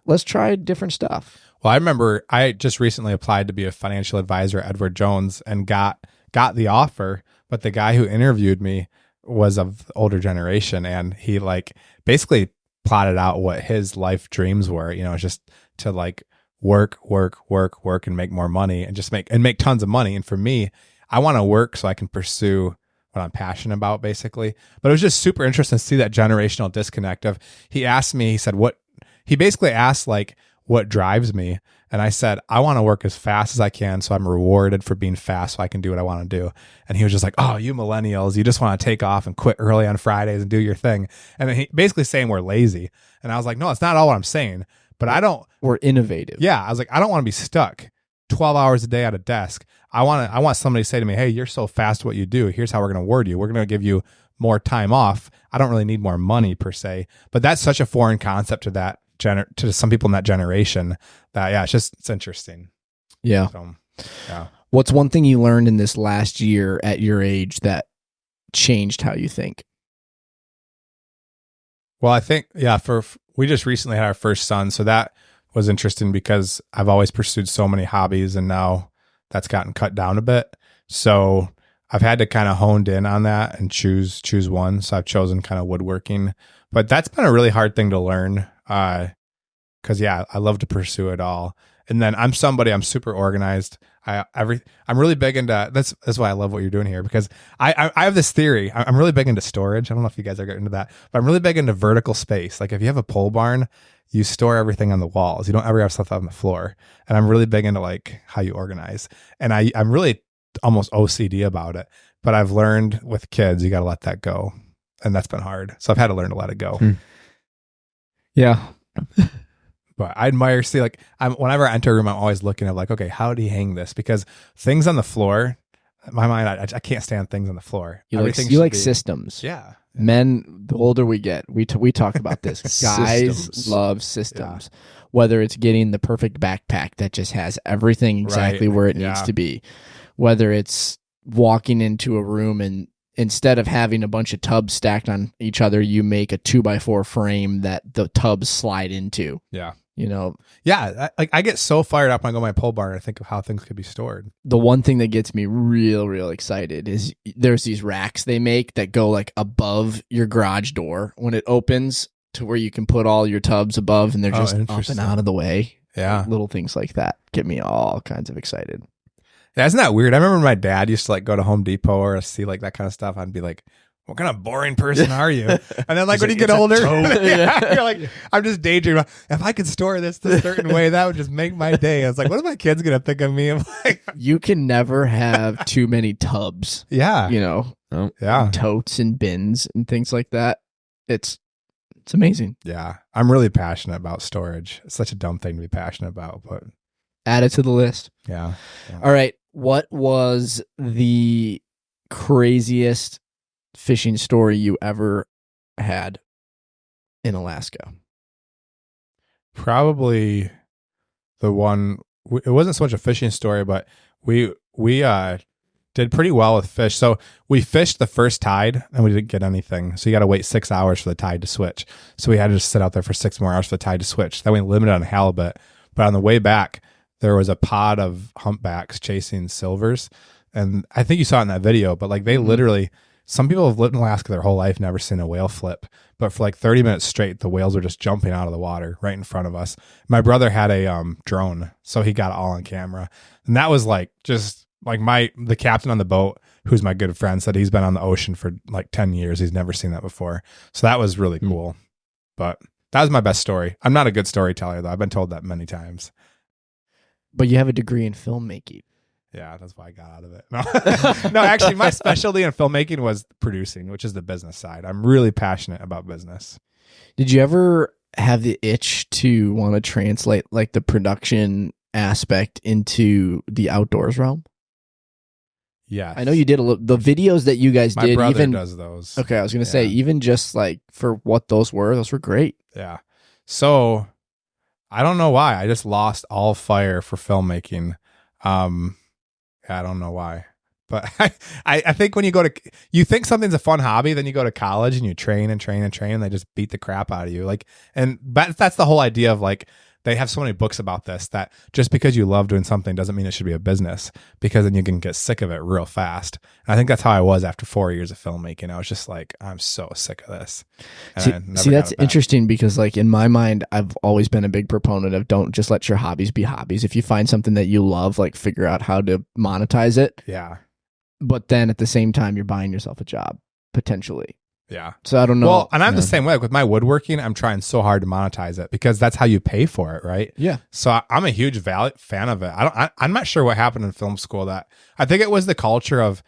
Let's try different stuff. Well, I remember I just recently applied to be a financial advisor at Edward Jones and got the offer, but the guy who interviewed me was of the older generation, and he like basically plotted out what his life dreams were, just to like work and make more money and just make tons of money. And for me, I want to work so I can pursue what I'm passionate about, basically. But it was just super interesting to see that generational disconnect of, he asked me, he said, he basically asked like, what drives me? And I said, I want to work as fast as I can so I'm rewarded for being fast so I can do what I want to do. And he was just like, oh, you millennials, you just want to take off and quit early on Fridays and do your thing. And then he basically saying we're lazy. And I was like, no, it's not all what I'm saying. But I don't. We're innovative. Yeah. I was like, I don't want to be stuck 12 hours a day at a desk. I want somebody to say to me, hey, you're so fast at what you do. Here's how we're going to reward you. We're going to give you more time off. I don't really need more money per se. But that's such a foreign concept to that to some people in that generation that, yeah, it's interesting. Yeah. So, yeah. What's one thing you learned in this last year at your age that changed how you think? Well, I think, yeah, we just recently had our first son. So that was interesting because I've always pursued so many hobbies and now that's gotten cut down a bit. So I've had to kind of honed in on that and choose one. So I've chosen kind of woodworking, but that's been a really hard thing to learn. Cause yeah, I love to pursue it all. And then I'm super organized. I'm really big into, that's why I love what you're doing here, because I have this theory. I'm really big into storage. I don't know if you guys are getting into that, but I'm really big into vertical space. Like if you have a pole barn, you store everything on the walls. You don't ever have stuff on the floor. And I'm really big into like how you organize. And I'm really almost OCD about it, but I've learned with kids, you got to let that go. And that's been hard. So I've had to learn to let it go. Yeah. But I admire, whenever I enter a room, I'm always looking at like, okay, how did he hang this? Because things on the floor, in my mind, I can't stand things on the floor. You like systems. Yeah. Men, the older we get, we talk about this. Guys love systems. Yeah. Whether it's getting the perfect backpack that just has everything exactly where it needs to be. Whether it's walking into a room and instead of having a bunch of tubs stacked on each other, you make a 2x4 frame that the tubs slide into. Yeah. You know? Yeah. I get so fired up when I go to my pole barn and I think of how things could be stored. The one thing that gets me real excited is there's these racks they make that go like above your garage door when it opens to where you can put all your tubs above and they're just up and out of the way. Yeah. Little things like that get me all kinds of excited. Yeah, isn't that weird? I remember my dad used to like go to Home Depot or see like that kind of stuff. I'd be like, what kind of boring person are you? And then like when you get older, you're like, I'm just daydreaming. If I could store this a certain way, that would just make my day. I was like, what are my kids going to think of me? I'm like, you can never have too many tubs. Yeah. You know, yeah, totes and bins and things like that. It's amazing. Yeah. I'm really passionate about storage. It's such a dumb thing to be passionate about, but add it to the list. Yeah. All right. What was the craziest fishing story you ever had in Alaska? Probably the one, it wasn't so much a fishing story, but we did pretty well with fish. So we fished the first tide and we didn't get anything. So you got to wait 6 hours for the tide to switch. So we had to just sit out there for 6 more hours for the tide to switch. That we limited on halibut. But on the way back, there was a pod of humpbacks chasing silvers. And I think you saw it in that video, but like they literally, some people have lived in Alaska their whole life, never seen a whale flip. But for like 30 minutes straight, the whales were just jumping out of the water right in front of us. My brother had a drone, so he got it all on camera. And that was like, just like the captain on the boat, who's my good friend, said he's been on the ocean for like 10 years. He's never seen that before. So that was really cool. But that was my best story. I'm not a good storyteller though. I've been told that many times. But you have a degree in filmmaking. Yeah, that's why I got out of it. No, no, actually, my specialty in filmmaking was producing, which is the business side. I'm really passionate about business. Did you ever have the itch to want to translate like the production aspect into the outdoors realm? Yeah, I know you did the videos that you guys did. My brother even does those. Okay, I was gonna say even just like for what those were great. Yeah. So I don't know why. I just lost all fire for filmmaking. I don't know why, but I think when you think something's a fun hobby, then you go to college and you train and train and train, and they just beat the crap out of you. But that's the whole idea of like, they have so many books about this, that just because you love doing something doesn't mean it should be a business, because then you can get sick of it real fast. And I think that's how I was after 4 years of filmmaking. I was just like, I'm so sick of this. See, that's interesting, because like in my mind, I've always been a big proponent of don't just let your hobbies be hobbies. If you find something that you love, like figure out how to monetize it. Yeah. But then at the same time, you're buying yourself a job potentially. Yeah. So I don't know. Well, and I'm the Yeah. same way. Like with my woodworking, I'm trying so hard to monetize it because that's how you pay for it, right? Yeah. So I'm a huge fan of it. I'm not sure what happened in film school. That I think it was the culture of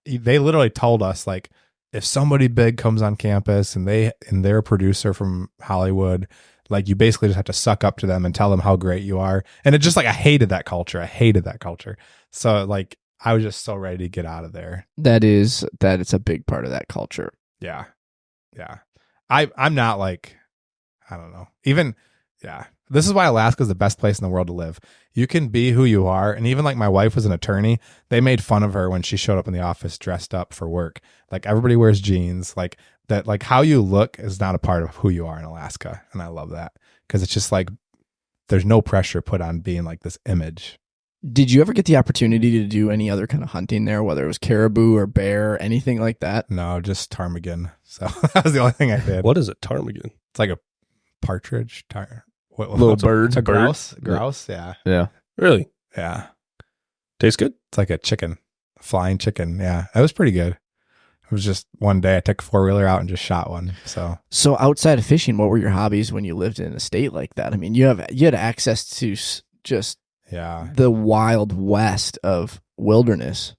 they literally told us like if somebody big comes on campus and they're a producer from Hollywood, like you basically just have to suck up to them and tell them how great you are. And it just like I hated that culture. So like I was just so ready to get out of there. That is a big part of that culture. Yeah. Yeah. I'm not like, I don't know. Even, yeah. This is why Alaska is the best place in the world to live. You can be who you are. And even like my wife was an attorney. They made fun of her when she showed up in the office dressed up for work. Like everybody wears jeans. Like that, like how you look is not a part of who you are in Alaska. And I love that because it's just like, there's no pressure put on being like this image. Did you ever get the opportunity to do any other kind of hunting there, whether it was caribou or bear, anything like that? No, just ptarmigan. So that was the only thing I did. What is a ptarmigan? It's like a partridge. Little bird. A grouse. Grouse. Yeah. Yeah. Really? Yeah. Tastes good? It's like a chicken, a flying chicken. Yeah. That was pretty good. It was just one day I took a 4-wheeler out and just shot one. So outside of fishing, what were your hobbies when you lived in a state like that? I mean, you had access to just yeah, the wild west of wilderness.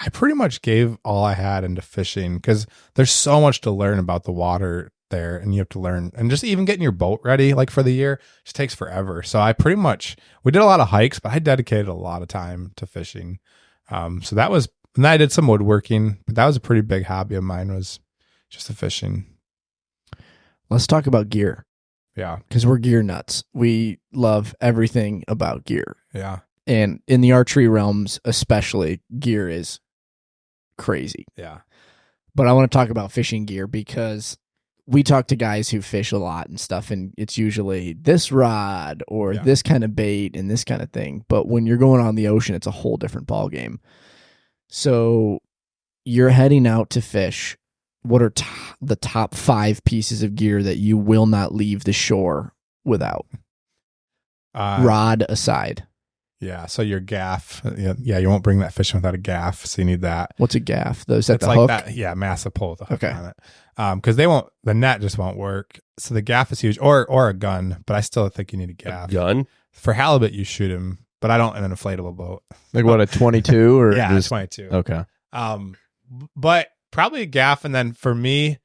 I pretty much gave all I had into fishing because there's so much to learn about the water there, and you have to learn, and just even getting your boat ready like for the year just takes forever. So we did a lot of hikes, but I dedicated a lot of time to fishing. So that was, and then I did some woodworking, but that was a pretty big hobby of mine, was just the fishing. Let's talk about gear. Yeah. Because we're gear nuts. We love everything about gear. Yeah. And in the archery realms, especially, gear is crazy. Yeah. But I want to talk about fishing gear because we talk to guys who fish a lot and stuff, and it's usually this rod or this kind of bait and this kind of thing. But when you're going on the ocean, it's a whole different ballgame. So you're heading out to fish. What are the top 5 pieces of gear that you will not leave the shore without? Rod aside. Yeah. So your gaff. Yeah. You won't bring that fishing without a gaff. So you need that. What's a gaff? Is that It's the like hook? that. Yeah. Massive pole with a hook Okay. on it. Because the net just won't work. So the gaff is huge, or a gun. But I still think you need a gaff. A gun? For halibut, you shoot him, but I don't in an inflatable boat. Like what, a 22 or Yeah, just 22. Okay. But probably a gaff, and then for me,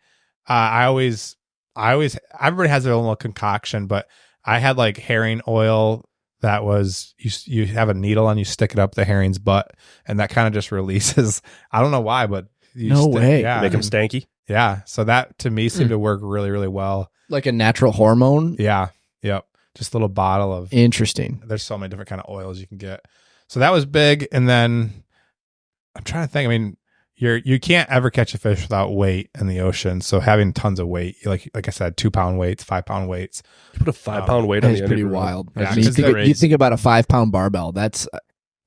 I always everybody has their own little concoction, but I had like herring oil that was you have a needle and you stick it up the herring's butt, and that kind of just releases. I don't know why, but No way. Yeah, Make them stanky? Yeah, so that to me seemed to work really, really well. Like a natural hormone? Yeah, yep. Just a little bottle of. Interesting. There's so many different kind of oils you can get. So that was big, and then I'm trying to think. I mean, you can't ever catch a fish without weight in the ocean. So having tons of weight, like I said, 2-pound weights, 5-pound weights. You put a 5-pound weight on That's the end pretty of your wild. Yeah, I mean, you 'cause you think about a 5-pound barbell. That's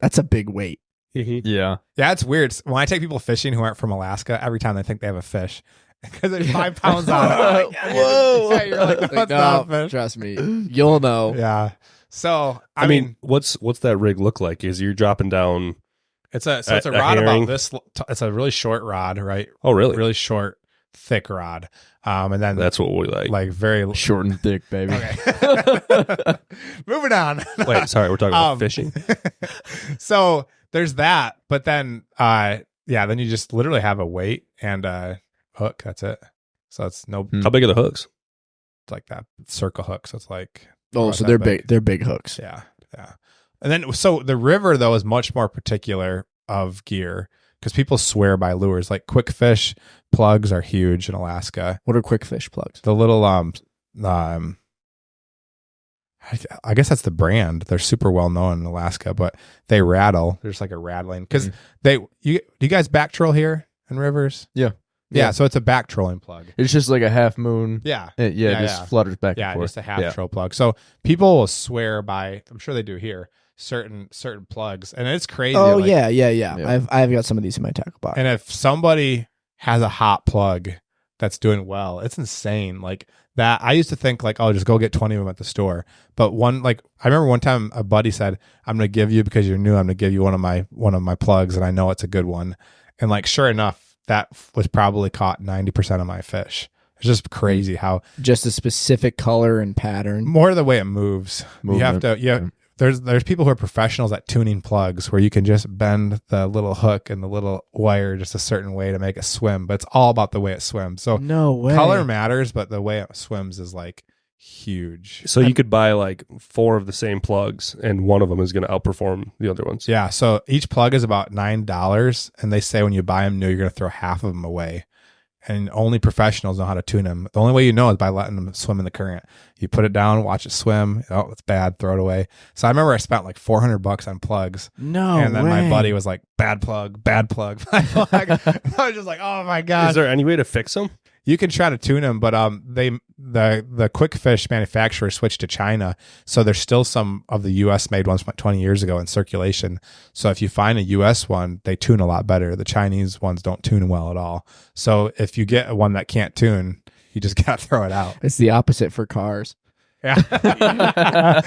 a big weight. Yeah. Yeah, it's weird. When I take people fishing who aren't from Alaska, every time they think they have a fish because there's 5 pounds on it. Whoa! Yeah, you're like, that's No, not a fish. trust me, you'll know. Yeah. So I mean, what's that rig look like? Is you're dropping down? it's a a rod herring? about this. It's a really short rod, right? Oh, really? Really short, thick rod. And then That's what we like. very Short and thick, baby. Okay. Moving on. Wait, sorry, we're talking about fishing. So there's that, but then then you just literally have a weight and a hook. That's it. So it's How big are the hooks? it's like that circle hook. So it's like Oh, about so that they're big. They're big hooks. Yeah. And then so the river though is much more particular of gear because people swear by lures. Like quick fish plugs are huge in Alaska. What are quick fish plugs? The little I guess that's the brand. They're super well known in Alaska, but they rattle. There's like a rattling because do you guys back troll here in rivers? Yeah. Yeah, so it's a back trolling plug. It's just like a half moon. Yeah. It just flutters back and forth. Just a half troll plug. So people will swear by, I'm sure they do here, certain plugs, and it's crazy. Oh like, yeah. I've got some of these in my tackle box. And if somebody has a hot plug that's doing well, it's insane. Like that, I used to think like, oh, just go get 20 of them at the store. But I remember one time a buddy said, "I'm going to give you because you're new. I'm going to give you one of my plugs, and I know it's a good one." And like, sure enough, that was probably caught 90% of my fish. It's just crazy how Just a specific color and pattern. more the way it moves. You have Movement. to, there's people who are professionals at tuning plugs where you can just bend the little hook and the little wire just a certain way to make it swim, but it's all about the way it swims. So No way. color matters, but the way it swims is like huge. So you could buy like 4 of the same plugs, and one of them is going to outperform the other ones. Yeah. So each plug is about $9, and they say when you buy them new, you're going to throw half of them away. And only professionals know how to tune them. The only way you know is by letting them swim in the current. You put it down, watch it swim. Oh, it's bad. Throw it away. So I remember I spent like $400 on plugs. No And then way. my buddy was like, bad plug, bad plug. bad plug. I was just like, oh my God. Is there any way to fix them? You can try to tune them, but the quick fish manufacturer switched to China, so there's still some of the U.S. made ones from 20 years ago in circulation. So if you find a U.S. one, they tune a lot better. The Chinese ones don't tune well at all. So if you get one that can't tune, you just gotta throw it out. It's the opposite for cars. Yeah.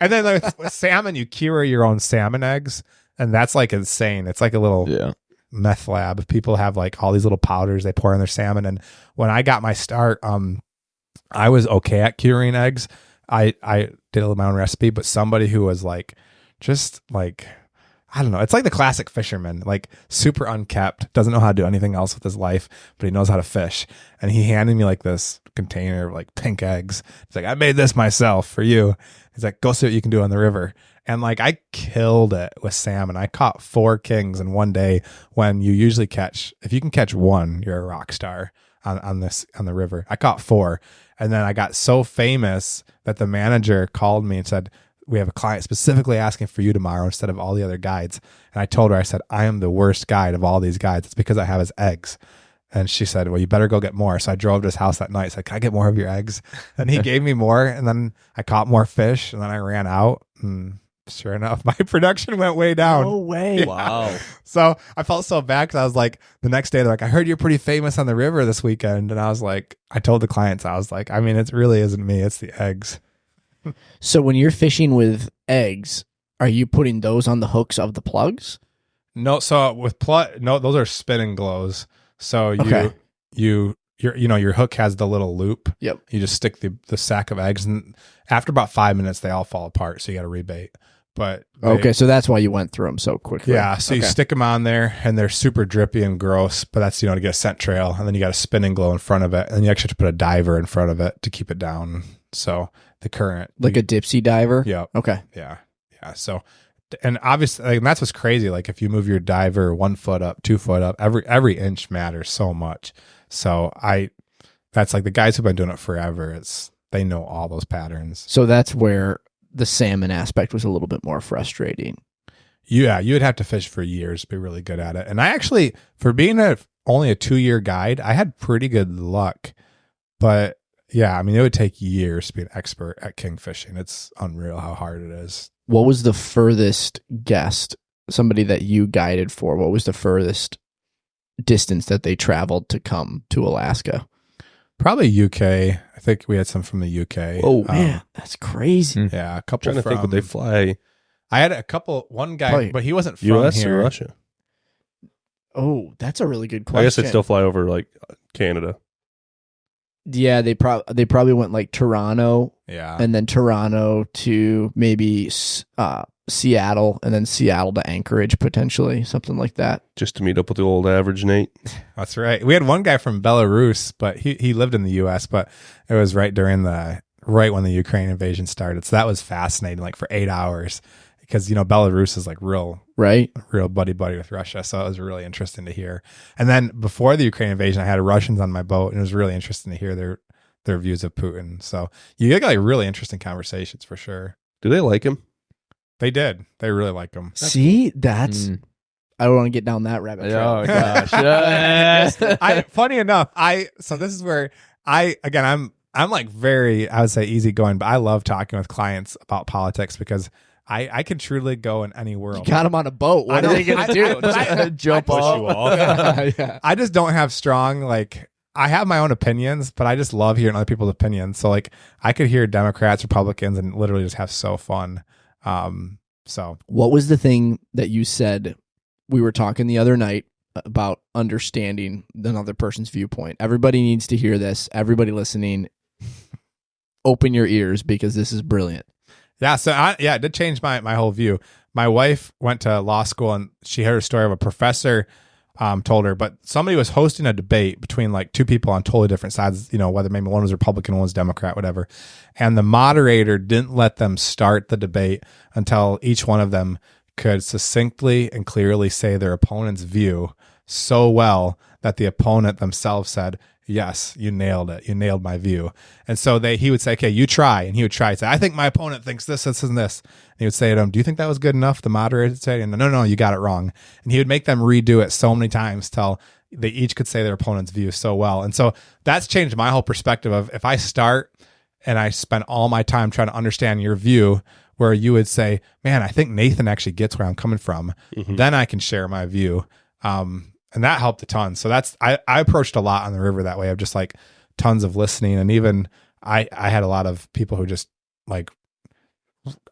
And then with salmon, you cure your own salmon eggs, and that's like insane. It's like a little Yeah. meth lab. People have like all these little powders they pour in their salmon. And when I got my start, I was okay at curing eggs. I did my own recipe, but somebody who was like, just like, I don't know. It's like the classic fisherman, like super unkept, doesn't know how to do anything else with his life, but he knows how to fish. And he handed me like this container of like pink eggs. He's like, I made this myself for you. He's like, go see what you can do on the river. And like I killed it with salmon. I caught 4 kings in one day when you usually catch, if you can catch 1, you're a rock star on the river. I caught 4. And then I got so famous that the manager called me and said, we have a client specifically asking for you tomorrow instead of all the other guides. And I told her, I said, I am the worst guide of all these guides. It's because I have his eggs. And she said, well, you better go get more. So I drove to his house that night. Said, can I get more of your eggs? And he gave me more. And then I caught more fish. And then I ran out. And sure enough, my production went way down. No way. Yeah. Wow. So I felt so bad because I was like, the next day, they're like, I heard you're pretty famous on the river this weekend. And I was like, I told the clients, I was like, I mean, it really isn't me. It's the eggs. So when you're fishing with eggs, are you putting those on the hooks of the plugs? No, so with no, those are spinning glows. So Okay. your hook has the little loop. Yep. You just stick the sack of eggs, and after about 5 minutes, they all fall apart. So you got to rebait. But Okay, so that's why you went through them so quickly. yeah. So you Okay. stick them on there, and they're super drippy and gross. But that's to get a scent trail, and then you got a spinning glow in front of it, and then you actually have to put a diver in front of it to keep it down. So the current, Like a dipsy diver? yeah. Okay. Yeah. Yeah. So, and obviously, like, that's what's crazy. Like, if you move your diver 1 foot up, 2 foot up, every inch matters so much. So that's like the guys who've been doing it forever. They know all those patterns. So that's where the salmon aspect was a little bit more frustrating. Yeah. You would have to fish for years to be really good at it. And I actually, for being only a 2-year guide, I had pretty good luck, but yeah, I mean, it would take years to be an expert at kingfishing. It's unreal how hard it is. What was the furthest guest, somebody that you guided for, what was the furthest distance that they traveled to come to Alaska? Probably UK. I think we had some from the UK. Oh, man, that's crazy. Yeah, a couple Trying to from, think, would they fly I had one guy, Probably but he wasn't from U.S. here. or Russia? Oh, that's a really good question. I guess they'd still fly over like Canada. Yeah, they probably went like Toronto Yeah. and then Toronto to maybe Seattle and then Seattle to Anchorage potentially, something like that. Just to meet up with the old average Nate. That's right. We had one guy from Belarus, but he lived in the U.S., but it was right when the Ukraine invasion started. So that was fascinating, like for 8 hours, because, Belarus is like real buddy with Russia. So it was really interesting to hear. And then before the Ukraine invasion, I had Russians on my boat, and it was really interesting to hear their views of Putin. So you get like really interesting conversations for sure. Do they like him? They did. They really like him. See, that's I don't want to get down that rabbit trail. Oh gosh. Funny enough, so this is where I'm like very, I would say, easygoing, but I love talking with clients about politics because I can truly go in any world. Got him on a boat. What are they going to do? Jump off. Yeah. I just don't have strong, I have my own opinions, but I just love hearing other people's opinions. So I could hear Democrats, Republicans, and literally just have so fun. So What was the thing that you said? We were talking the other night about understanding another person's viewpoint. Everybody needs to hear this. Everybody listening, open your ears because this is brilliant. Yeah. So it did change my whole view. My wife went to law school and she heard a story of a professor told her, but somebody was hosting a debate between like two people on totally different sides, whether maybe one was Republican, one was Democrat, whatever. And the moderator didn't let them start the debate until each one of them could succinctly and clearly say their opponent's view so well that the opponent themselves said, yes, you nailed it. You nailed my view. And so he would say, okay, you try. And he would try to say, I think my opponent thinks this, this, and this. And he would say to him, do you think that was good enough? The moderator would say, no, you got it wrong. And he would make them redo it so many times till they each could say their opponent's view so well. And so that's changed my whole perspective of if I start and I spend all my time trying to understand your view, where you would say, man, I think Nathan actually gets where I'm coming from. Mm-hmm. Then I can share my view. And that helped a ton. So I approached a lot on the river that way of just like tons of listening. And even I had a lot of people who just like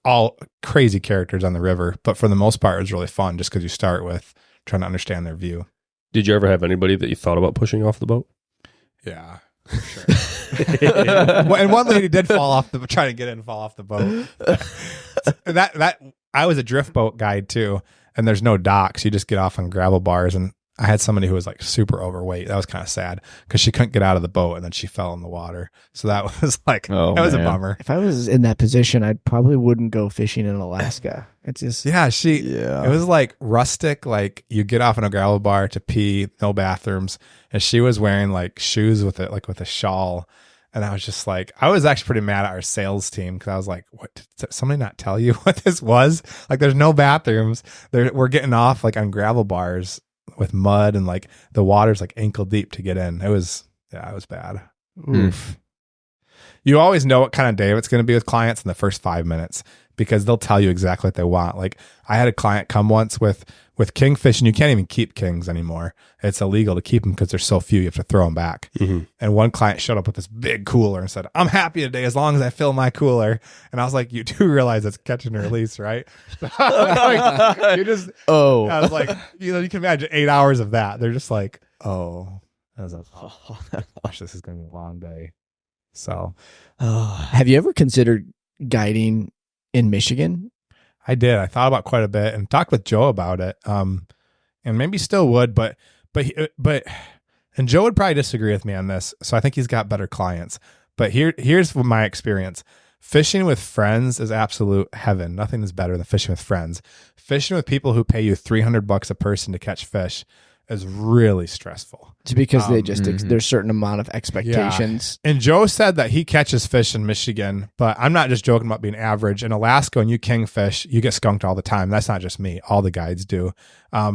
all crazy characters on the river. But for the most part, it was really fun just because you start with trying to understand their view. Did you ever have anybody that you thought about pushing off the boat? Yeah, for sure. And one lady did try to get in and fall off the boat. that I was a drift boat guide too. And there's no docks. You just get off on gravel bars. And I had somebody who was like super overweight. That was kind of sad because she couldn't get out of the boat and then she fell in the water. So that was like, that was a bummer. If I was in that position, I probably wouldn't go fishing in Alaska. It's just, it was like rustic. Like you get off in a gravel bar to pee, no bathrooms. And she was wearing like shoes with it, like with a shawl. And I was just like, I was actually pretty mad at our sales team because I was like, what, did somebody not tell you what this was? Like there's no bathrooms. We're getting off like on gravel bars with mud and like the water's like ankle deep to get in. It was bad. Oof. You always know what kind of day it's going to be with clients in the first 5 minutes because they'll tell you exactly what they want. Like I had a client come once with kingfish and you can't even keep kings anymore. It's illegal to keep them because there's so few. You have to throw them back. Mm-hmm. And one client showed up with this big cooler and said, I'm happy today as long as I fill my cooler. And I was like, you do realize it's catch and release, right? Like, you just, I was like, you can imagine 8 hours of that. They're just like, I was like, gosh, this is going to be a long day. So, have you ever considered guiding in Michigan? I did. I thought about quite a bit and talked with Joe about it. And maybe still would, but Joe would probably disagree with me on this. So I think he's got better clients. But here's my experience. Fishing with friends is absolute heaven. Nothing is better than fishing with friends. Fishing with people who pay you $300 a person to catch fish is really stressful. It's because they just there's a certain amount of expectations. Yeah. And Joe said that he catches fish in Michigan, but I'm not just joking about being average. In Alaska, when you kingfish, you get skunked all the time. That's not just me. All the guides do.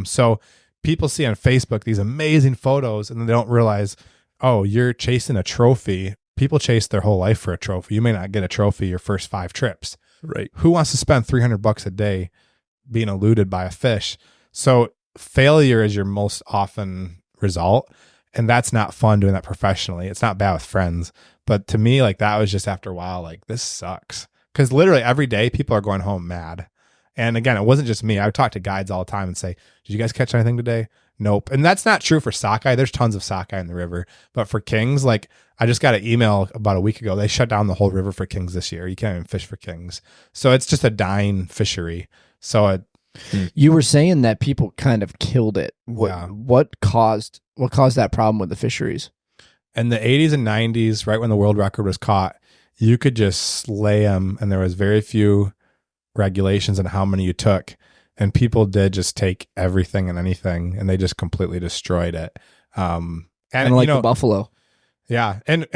So people see on Facebook these amazing photos and then they don't realize, oh, you're chasing a trophy. People chase their whole life for a trophy. You may not get a trophy your first 5 trips. Right. Who wants to spend $300 a day being eluded by a fish? So failure is your most often result. And that's not fun doing that professionally. It's not bad with friends. But to me, like that was just after a while, like this sucks. Because literally every day people are going home mad. And again, it wasn't just me. I would talk to guides all the time and say, did you guys catch anything today? Nope. And that's not true for sockeye. There's tons of sockeye in the river. But for kings, like I just got an email about a week ago. They shut down the whole river for kings this year. You can't even fish for kings. So it's just a dying fishery. So you were saying that people kind of killed it. What caused that problem with the fisheries? In the 80s and 90s, right when the world record was caught, you could just slay them, and there was very few regulations on how many you took, and people did just take everything and anything, and they just completely destroyed it. And like the buffalo. Yeah, and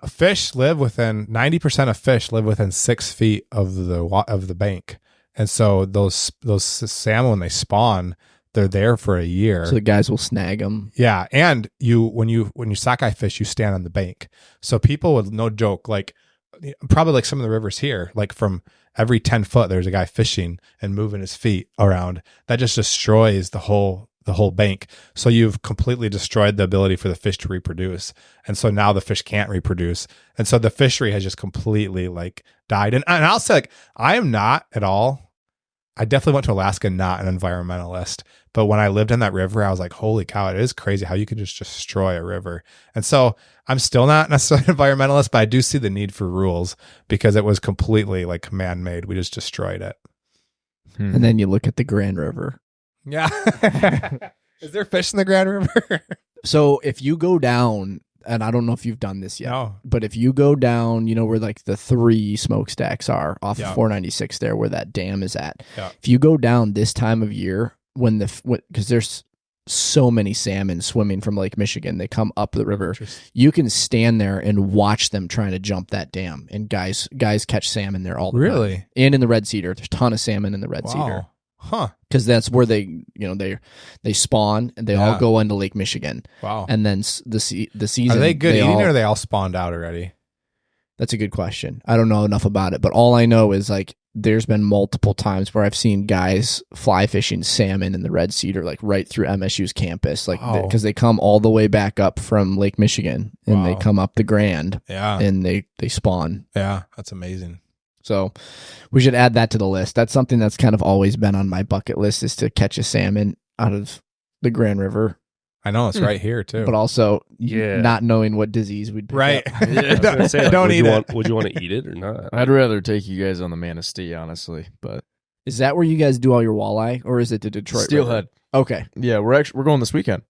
fish live within 90% of fish live within 6 feet of the bank. And so those salmon, when they spawn, they're there for a year. So the guys will snag them. Yeah, and when you sockeye fish, you stand on the bank. So people would, no joke, like probably like some of the rivers here, like from every 10 foot, there's a guy fishing and moving his feet around. That just destroys the whole bank. So you've completely destroyed the ability for the fish to reproduce. And so now the fish can't reproduce. And so the fishery has just completely like died. And I'll say, like, I am not at all. I definitely went to Alaska, not an environmentalist. But when I lived in that river, I was like, holy cow, it is crazy how you can just destroy a river. And so I'm still not necessarily an environmentalist, but I do see the need for rules because it was completely like man-made. We just destroyed it. And then you look at the Grand River. Yeah. Is there fish in the Grand River? So if you go down, and I don't know if you've done this yet, No. but if you go down, you know where like the 3 smokestacks are off Yeah. of 496 there, where that dam is at. Yeah. If you go down this time of year, because there's so many salmon swimming from Lake Michigan, they come up the river. You can stand there and watch them trying to jump that dam, and guys catch salmon there all the time. Really? And in the Red Cedar, there's a ton of salmon in the Red Cedar. Wow. Huh. Because that's where they spawn and they all go into Lake Michigan. Wow. And then the season. Are they good eating or are they all spawned out already? That's a good question. I don't know enough about it, but all I know is like there's been multiple times where I've seen guys fly fishing salmon in the Red Cedar, like right through MSU's campus, like because they come all the way back up from Lake Michigan and they come up the Grand, and they spawn. Yeah, that's amazing. So we should add that to the list. That's something that's kind of always been on my bucket list, is to catch a salmon out of the Grand River. I know it's right here too, but also not knowing what disease we'd pick right. up. Don't eat it. Would you want to eat it or not? I'd rather take you guys on the Manistee, honestly. But is that where you guys do all your walleye, or is it the Detroit Steelhead? River? Okay, yeah, we're going this weekend.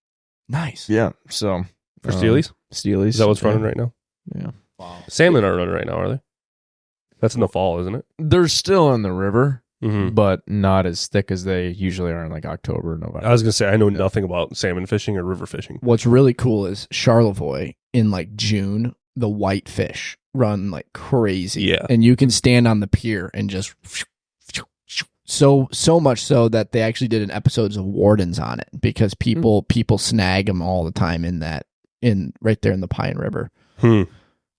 Nice. Yeah, so For Steelies? Steelies. Is that what's running right now? Yeah. Wow. Salmon aren't running right now, are they? That's in the fall, isn't it? They're still in the river, Mm-hmm. but not as thick as they usually are in like October, November. I was going to say, I know nothing about salmon fishing or river fishing. What's really cool is Charlevoix in like June, the whitefish run like crazy. Yeah. And you can stand on the pier and just so much so that they actually did an episodes of Wardens on it, because people snag them all the time in right there in the Pine River.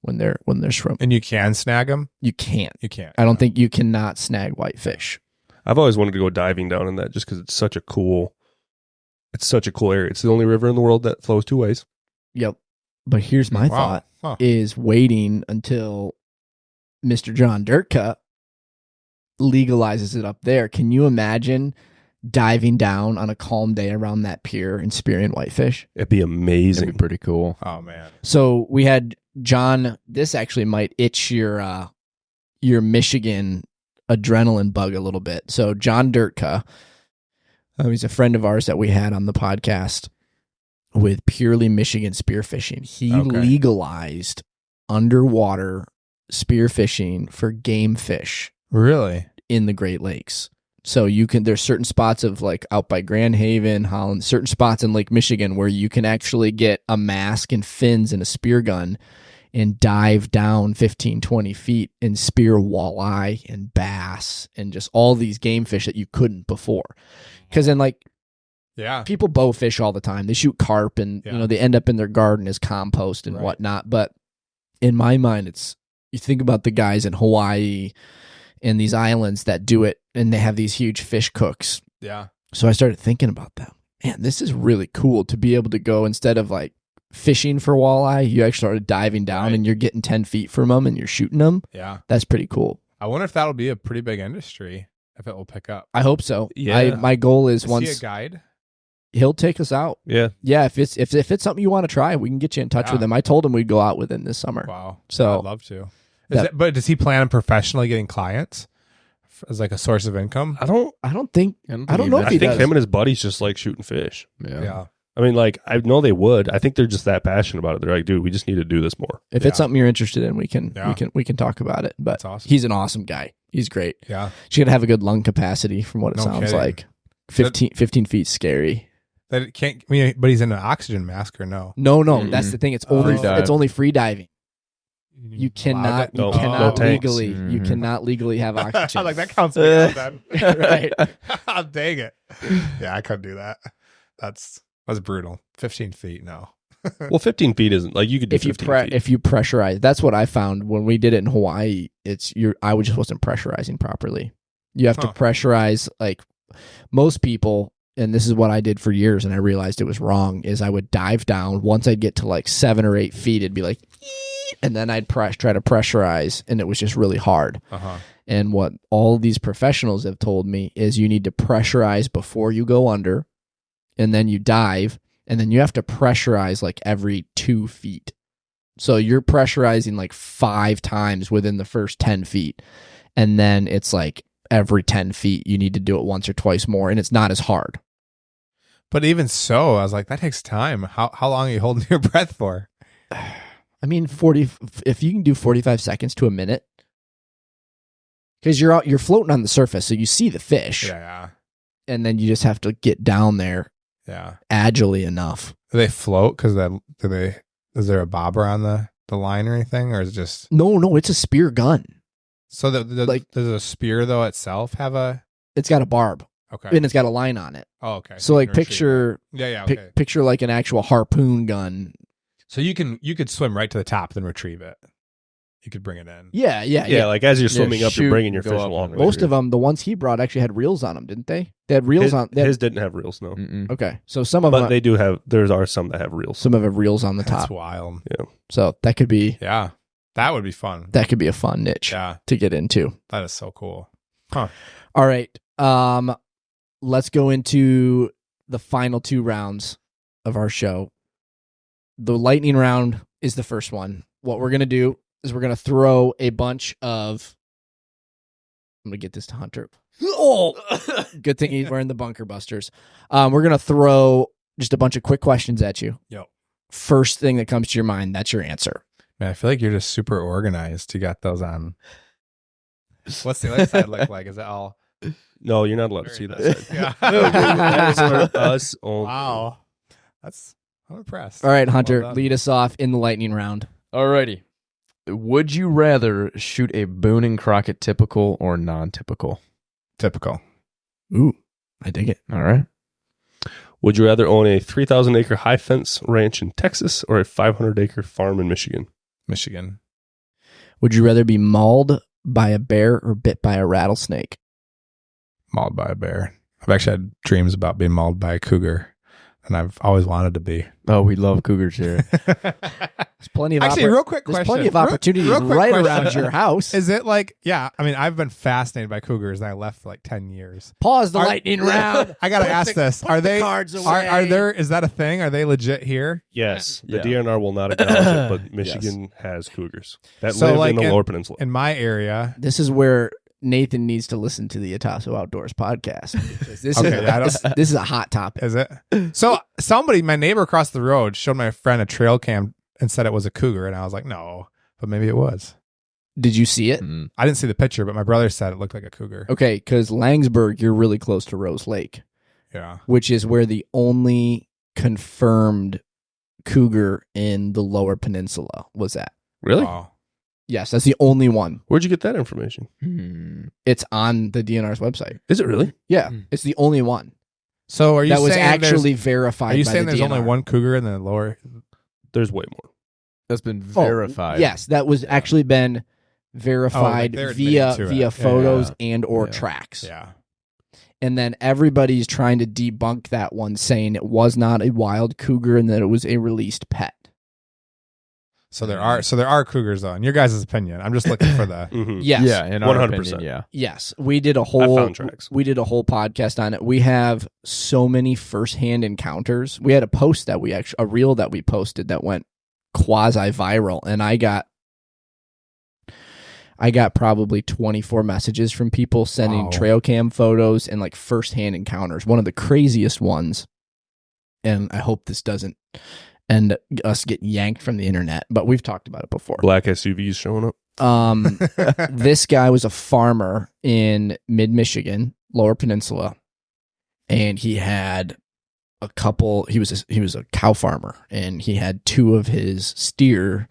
When they're swimming. And you can snag them? You can't. You can't. I don't think you cannot snag whitefish. I've always wanted to go diving down in that just because it's such a cool area. It's the only river in the world that flows 2 ways. Yep. But here's my thought is waiting until Mr. John Dirtka legalizes it up there. Can you imagine diving down on a calm day around that pier and spearing whitefish? It'd be amazing. It'd be pretty cool. Oh, man. So we had John, this actually might itch your Michigan adrenaline bug a little bit. So John Dirtka, he's a friend of ours that we had on the podcast with Purely Michigan Spearfishing. He legalized underwater spearfishing for game fish. Really? In the Great Lakes. So there's certain spots of like out by Grand Haven, Holland, certain spots in Lake Michigan where you can actually get a mask and fins and a spear gun and dive down 15, 20 feet and spear walleye and bass and just all these game fish that you couldn't before. Because then people bow fish all the time. They shoot carp and they end up in their garden as compost and whatnot. But in my mind, you think about the guys in Hawaii and these islands that do it, and they have these huge fish cooks. Yeah. So I started thinking about them. Man, this is really cool to be able to go, instead of like fishing for walleye, you actually started diving down and you're getting 10 feet from them and you're shooting them. Yeah. That's pretty cool. I wonder if that'll be a pretty big industry, if it will pick up. I hope so. Yeah. My goal is Is once he a guide? he'll take us out. Yeah. Yeah. If it's something you want to try, we can get you in touch with him. I told him we'd go out with him this summer. Wow. So I'd love to. But does he plan on professionally getting clients as like a source of income? I don't think I don't know if I he think does. him and his buddies just like shooting fish. Yeah. I mean, like, I know they would. I think they're just that passionate about it. They're like, dude, we just need to do this more. If it's something you're interested in, we can talk about it. But That's awesome. He's an awesome guy. He's great. Yeah. She's gonna have a good lung capacity from what it No sounds kidding. like. 15 feet scary. That it can't. I mean, but he's in an oxygen mask or no? No, Mm-mm. that's the thing. It's Free only dive. it's only free diving. You cannot No tanks. legally Mhm. you cannot legally have oxygen. I'm like, that counts me out then. Right. Dang it. Yeah, I couldn't do that. That's brutal. 15 feet, no. Well, 15 feet isn't like you could do if you 15 feet. if you pressurize, that's what I found when we did it in Hawaii. I just wasn't pressurizing properly. You have to pressurize, like most people, and this is what I did for years, and I realized it was wrong. Is I would dive down. Once I'd get to like 7 or 8 feet, it'd be like, and then I'd try to pressurize, and it was just really hard. And what all these professionals have told me is you need to pressurize before you go under, and then you dive, and then you have to pressurize like every 2 feet. So you're pressurizing like 5 times within the first 10 feet. And then it's like every 10 feet, you need to do it once or twice more, and it's not as hard. But even so, I was like, that takes time. How long are you holding your breath for? I mean, if you can do 45 seconds to a minute, because you're floating on the surface, so you see the fish, Yeah. and then you just have to get down there Yeah. agilely enough. Do they float? Because is there a bobber on the line or anything? Or is it just. No, it's a spear gun. So does a spear, though, itself have a. It's got a barb, Okay. and it's got a line on it. Oh, okay. So you like can retrieve picture, it. Yeah, okay. picture like an actual harpoon gun. So you could swim right to the top, then retrieve it. You could bring it in. Yeah. Yeah, like as you're swimming up, shoot, you're bringing your go fish up along. and with Most you. of them, the ones he brought, actually had reels on them, didn't they? They had reels on. His didn't have reels, no. Mm-mm. Okay, so some of But them, they do have. There are some that have reels. some of them have reels on the That's top. wild. So that could be Yeah. That would be fun. a fun niche Yeah. to get into. That is so cool. All right. Let's go into the final 2 rounds of our show. The lightning round is the first one. What we're going to do is we're going to throw a bunch of. I'm going to get this to Hunter. Oh, good thing he's wearing the bunker busters. We're going to throw just a bunch of quick questions at you. Yep. First thing that comes to your mind, that's your answer. Man, I feel like you're just super organized. You got those on. What's the other side look like? Is it all? No, you're not allowed to see that side. Yeah. That is for us only. Wow. I'm impressed. All right, Hunter, Well done. lead us off in the lightning round. Alrighty. Would you rather shoot a Boone and Crockett typical or non-typical? Typical. Ooh, I dig it. All right. Would you rather own a 3,000-acre high fence ranch in Texas or a 500-acre farm in Michigan? Michigan. Would you rather be mauled by a bear or bit by a rattlesnake? Mauled by a bear. I've actually had dreams about being mauled by a cougar, and I've always wanted to be. Oh, we love cougars here. There's plenty of Actually, real quick there's question. plenty of opportunities Real quick right question. around your house. Is it like, yeah, I mean, I've been fascinated by cougars, and I left for like 10 years. Pause the Are- lightning round. I got to ask this. Are they, cards are there, is that a thing? Are they legit here? Yes. The Yeah. DNR will not acknowledge it, but Michigan has cougars that So, live like, in the in- Lower Peninsula. In my area, This is where Nathan needs to listen to the Atasso Outdoors podcast. Because This, Okay, I don't- this is a hot topic. is it? So my neighbor across the road showed my friend a trail cam and said it was a cougar, and I was like, no, but maybe it was. Did you see it? Mm. I didn't see the picture, but my brother said it looked like a cougar. Okay, because Langsburg, you're really close to Rose Lake, Yeah. which is where the only confirmed cougar in the Lower Peninsula was at. Really? Wow. Yes, that's the only one. Where'd you get that information? It's on the DNR's website. Is it really? Yeah, Hmm. it's the only one So are you that was saying actually there's, verified. are you by saying the there's only DNR. one cougar in the lower? There's way more. That's been Oh, verified. yes, that was actually been verified they're via admitting to it. Yeah, photos yeah. and or Yeah. tracks. Yeah. And then everybody's trying to debunk that one, saying it was not a wild cougar and that it was a released pet. So there are cougars though. In your guys' opinion, I'm just looking for the. Mhm. Yes. Yeah, in our 100%. opinion, yeah. Yes, we did a whole found tracks. we did a whole podcast on it. We have so many firsthand encounters. We had a post that a reel that we posted that went quasi viral, and I got probably 24 messages from people sending Wow. trail cam photos and like firsthand encounters. One of the craziest ones, and I hope this doesn't end us get yanked from the internet, but we've talked about it before. Black SUVs showing up. This guy was a farmer in mid-Michigan, Lower Peninsula, and he had a couple. He was a cow farmer, and he had 2 of his steer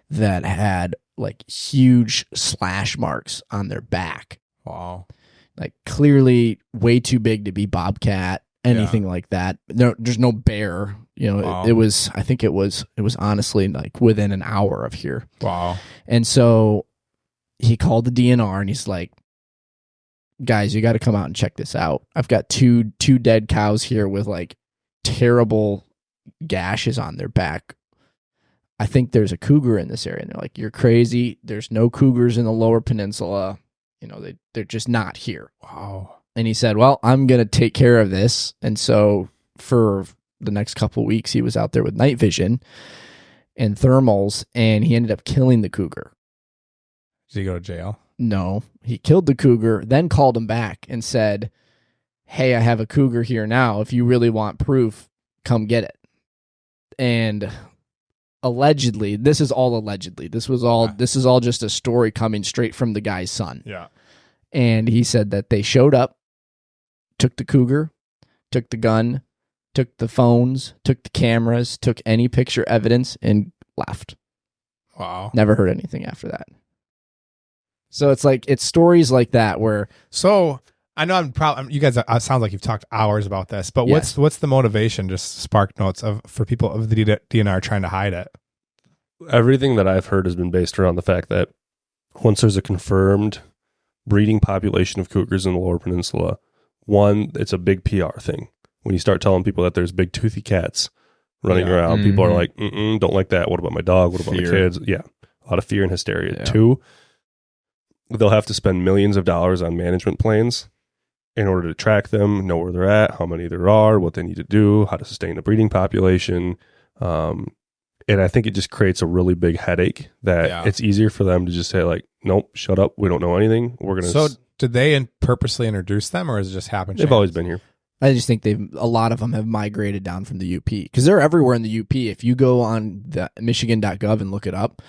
that had like huge slash marks on their back, Wow. like clearly way too big to be bobcat, anything like that. There's no bear. You know, Wow. it was. I think it was honestly like within an hour of here. Wow. And so he called the DNR and he's like, guys, you got to come out and check this out. I've got two dead cows here with like terrible gashes on their back. I think there's a cougar in this area. And they're like, you're crazy. There's no cougars in the Lower Peninsula. they're just not here. Wow. And he said, well, I'm going to take care of this. And so for the next couple of weeks, he was out there with night vision and thermals, and he ended up killing the cougar. Did he go to jail? No, he killed the cougar, then called him back and said, hey, I have a cougar here now. If you really want proof, come get it. And allegedly, this is all allegedly. This is all just a story coming straight from the guy's son. Yeah. And he said that they showed up, took the cougar, took the gun, took the phones, took the cameras, took any picture evidence, and left. Wow. Never heard anything after that. So it's stories like that where. So I know you guys. It sounds like you've talked hours about this, but what's the motivation? Just spark notes for people of the DNR trying to hide it. Everything that I've heard has been based around the fact that once there's a confirmed breeding population of cougars in the Lower Peninsula, one, it's a big PR thing. When you start telling people that there's big toothy cats running around, people are like, don't like that. What about my dog? What about my kids? Yeah, a lot of fear and hysteria. Yeah. Two, they'll have to spend millions of dollars on management plans in order to track them, know where they're at, how many there are, what they need to do, how to sustain the breeding population. And I think it just creates a really big headache that it's easier for them to just say like, nope, shut up. We don't know anything. We're going to. So did they purposely introduce them, or has it just happened? They've always been here. I just think a lot of them have migrated down from the UP because they're everywhere in the UP. If you go on the Michigan.gov and look it up,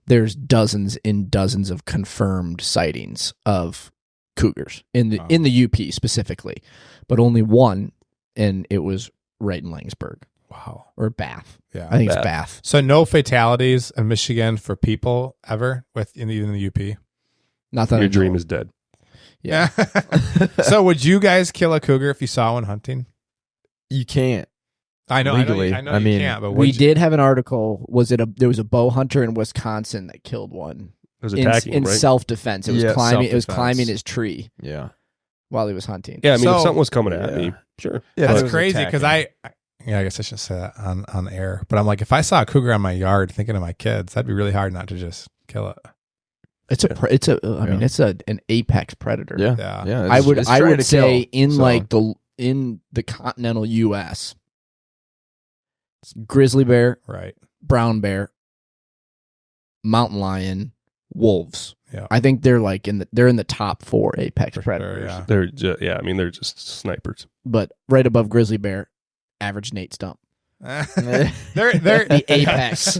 there's dozens and dozens of confirmed sightings of cougars in the UP specifically, but only one, and it was right in Langsburg. Wow. Or Bath. Yeah. I think it's Bath. So no fatalities in Michigan for people ever even in the UP? Nothing. Your dream is dead. Yeah. So would you guys kill a cougar if you saw one hunting? You can't. I know. Legally. I know you can't, but we did have an article. There was a bow hunter in Wisconsin that killed one. It was attacking in right? self-defense. It was climbing. self-defense. It was climbing his tree. Yeah. While he was hunting. Yeah, I mean, if something was coming at me, sure. Yeah, that's crazy because I guess I shouldn't say that on air, but I'm like, if I saw a cougar on my yard thinking of my kids, that'd be really hard not to just kill it. It's an apex predator. Yeah. I would say in the continental U.S., grizzly bear, right, brown bear, mountain lion, wolves. Yeah, I think they're in the top 4 apex predators. Sure, They're they're just snipers. But right above grizzly bear, average Nate Stump. they're the apex.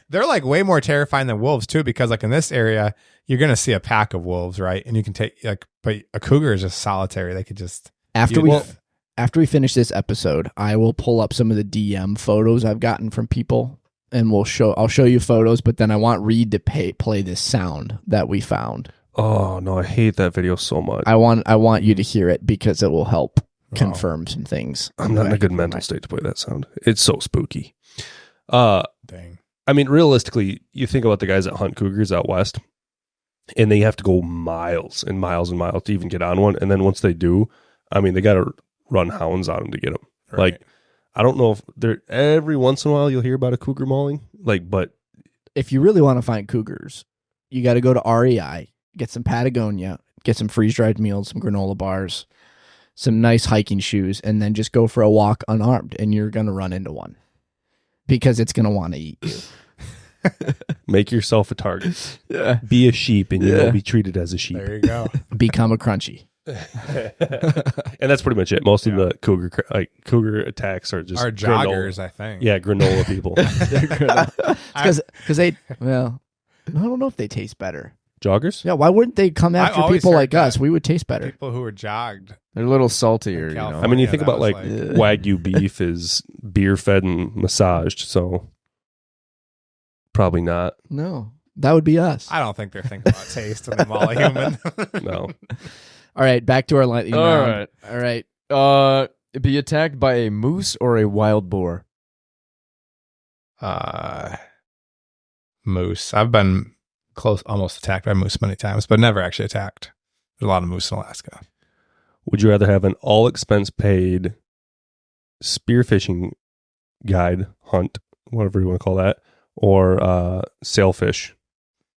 They're like way more terrifying than wolves too, because like in this area you're gonna see a pack of wolves, right? And you can take but a cougar is just solitary. They could just after we finish this episode, I will pull up some of the DM photos I've gotten from people, and I'll show you photos. But then I want Reed to play this sound that we found. Oh no, I hate that video so much. I want you to hear it because it will help confirm some things. I'm not in a good mental state to play that sound. It's so spooky. Dang. I mean, realistically, you think about the guys that hunt cougars out west, and they have to go miles and miles and miles to even get on one. And then once they do, I mean, they got to run hounds on them to get them. Right. Like, I don't know if every once in a while you'll hear about a cougar mauling. But if you really want to find cougars, you got to go to REI, get some Patagonia, get some freeze-dried meals, some granola bars, some nice hiking shoes, and then just go for a walk unarmed, and you're going to run into one because it's going to want to eat you. Make yourself a target. Yeah. Be a sheep, and you'll be treated as a sheep. There you go. Become a crunchy. And that's pretty much it. Most of the cougar attacks are just joggers, granola. I think. Yeah, granola people. Because they, well, I don't know if they taste better. Joggers? Yeah, why wouldn't they come after people like us? We would taste better. People who are jogged. They're a little saltier, you know. I mean, you think about Wagyu beef is beer fed and massaged, so probably not. No, that would be us. I don't think they're thinking about taste in the mall human. No. All right, back to our lightning round. All right. Be attacked by a moose or a wild boar? Moose. I've been almost attacked by moose many times, but never actually attacked. There's a lot of moose in Alaska. Would you rather have an all expense paid spearfishing guide hunt, whatever you want to call that, or sailfish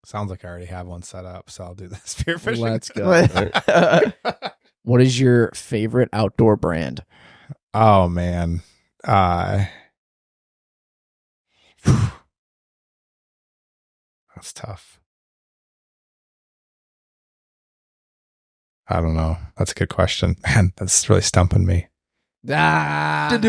Sounds like I already have one set up, so I'll do the spearfishing. Let's go. What is your favorite outdoor brand? Oh man. That's tough. I don't know. That's a good question. Man, that's really stumping me. There it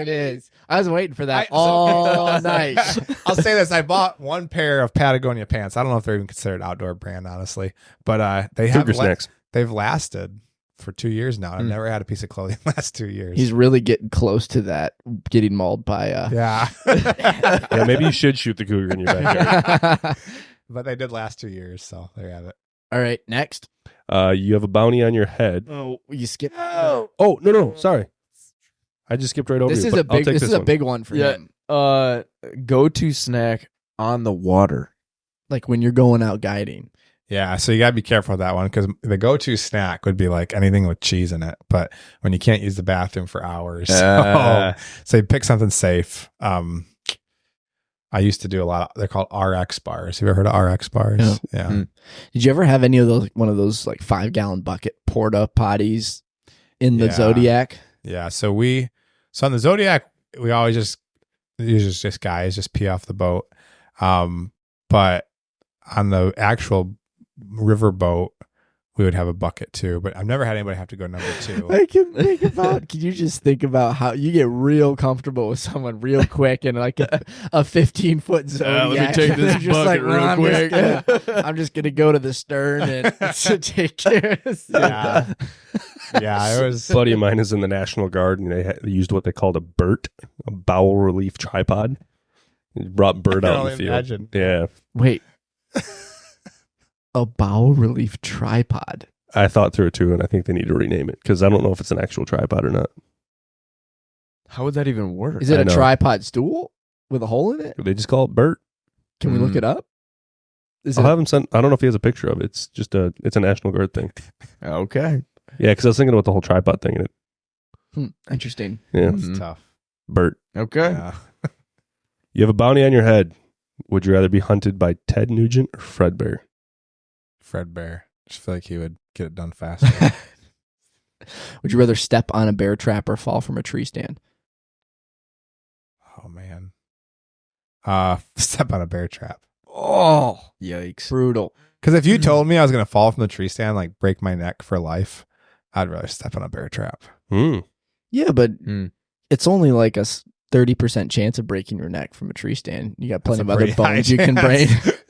is. I was waiting for that all night. I'll say this. I bought one pair of Patagonia pants. I don't know if they're even considered outdoor brand, honestly. But they have Snacks. they've lasted for 2 years now. I've never had a piece of clothing last 2 years. He's really getting close to that, getting mauled by yeah. Yeah, maybe you should shoot the cougar in your backyard. But they did last 2 years, so there you have it. All right, next. You have a bounty on your head. Oh, you skipped. Oh, no. Sorry. I just skipped right over This you, is but a I'll big. take This is a one. big one for him. Go-to snack on the water. Like when you're going out guiding. Yeah, so you got to be careful with that one because the go-to snack would be like anything with cheese in it. But when you can't use the bathroom for hours, so you pick something safe. I used to do a lot. They're called RX bars. Have you ever heard of RX bars? Yeah. Mm. Did you ever have any of those? One of those like 5-gallon bucket porta potties in the Yeah. Zodiac? Yeah. So on the Zodiac, we always usually just guys just pee off the boat. But on the actual river boat, we would have a bucket too. But I've never had anybody have to go number 2. I can think about. Can you just think about how you get real comfortable with someone real quick in like a 15-foot Zodiac? let me take this You're just bucket real "Well, quick." I'm just gonna go to the stern and to take care of this. Yeah. Yeah. It was. A buddy of mine is in the National Guard, and they used what they called a BERT, a bowel relief tripod. He brought Bert I can out in the only field. imagine. Yeah. Wait. A bowel relief tripod. I thought through it too, and I think they need to rename it because I don't know if it's an actual tripod or not. How would that even work? Is it I a know. tripod stool with a hole in it? They just call it BERT. Can we look it up? Is I'll it have him send. I don't know if he has a picture of it. It's just it's a National Guard thing. Okay. Yeah, because I was thinking about the whole tripod thing in it. Interesting. Yeah, It's Mhm. tough. BERT. Okay. Yeah. You have a bounty on your head. Would you rather be hunted by Ted Nugent or Fred Bear? Fred Bear. Just feel like he would get it done faster. Would you rather step on a bear trap or fall from a tree stand? Oh man. Step on a bear trap. Oh, yikes. Brutal. Because if you told me I was gonna fall from the tree stand, like break my neck for life, I'd rather step on a bear trap. Yeah, but Mm. it's only like a 30% chance of breaking your neck from a tree stand. You got plenty of That's a other pretty high bones you can break. chance.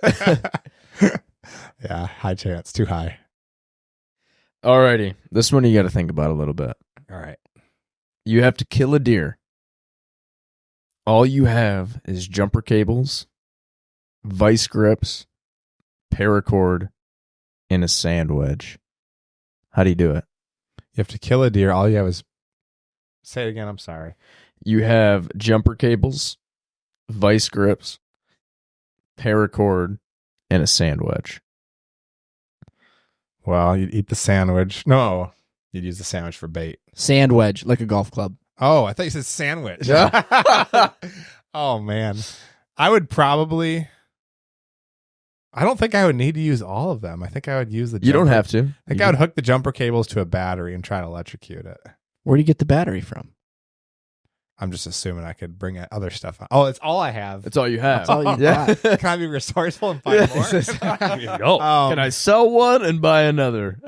Yeah, high chance. Too high. Alrighty. This one you got to think about a little bit. All right. You have to kill a deer. All you have is jumper cables, vice grips, paracord, and a sand wedge. How do you do it? You have to kill a deer. All you have is. Say it again. I'm sorry. You have jumper cables, vice grips, paracord, and a sand wedge. Well, you'd eat the sandwich. No, you'd use the sandwich for bait. Sand wedge, like a golf club. Oh, I thought you said sandwich. Oh man, I would probably. I don't think I would need to use all of them. I think I would use the. You don't jumper- have to. I think I would hook the jumper cables to a battery and try to electrocute it. Where do you get the battery from? I'm just assuming I could bring other stuff on. Oh, it's all I have. That's all you have. That's all you Yeah. Can I be resourceful and find more? Go. Can I sell one and buy another?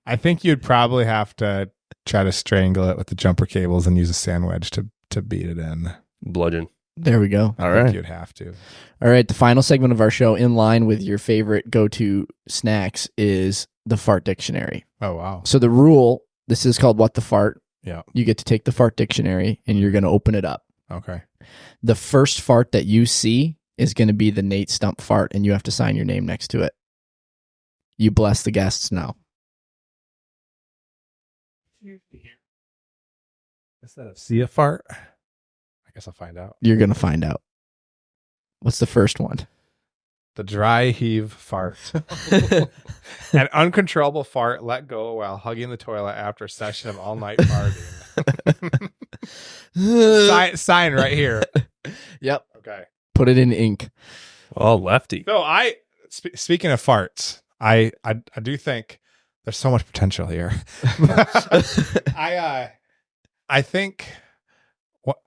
I think you'd probably have to try to strangle it with the jumper cables and use a sand wedge to beat it in. Bludgeon. There we go. All I think right. you'd have to. All right, the final segment of our show, in line with your favorite go-to snacks, is the fart dictionary. Oh wow. So the rule, this is called What the Fart. Yeah. You get to take the fart dictionary and you're going to open it up. Okay. The first fart that you see is going to be the Nate Stump fart, and you have to sign your name next to it. You bless the guests now. Instead of see a fart, I guess I'll find out. You're going to find out. What's the first one? The dry heave fart. An uncontrollable fart let go while hugging the toilet after a session of all night farting. sign right here. Yep. Okay. Put it in ink. Oh, lefty. So speaking of farts, I do think there's so much potential here. I think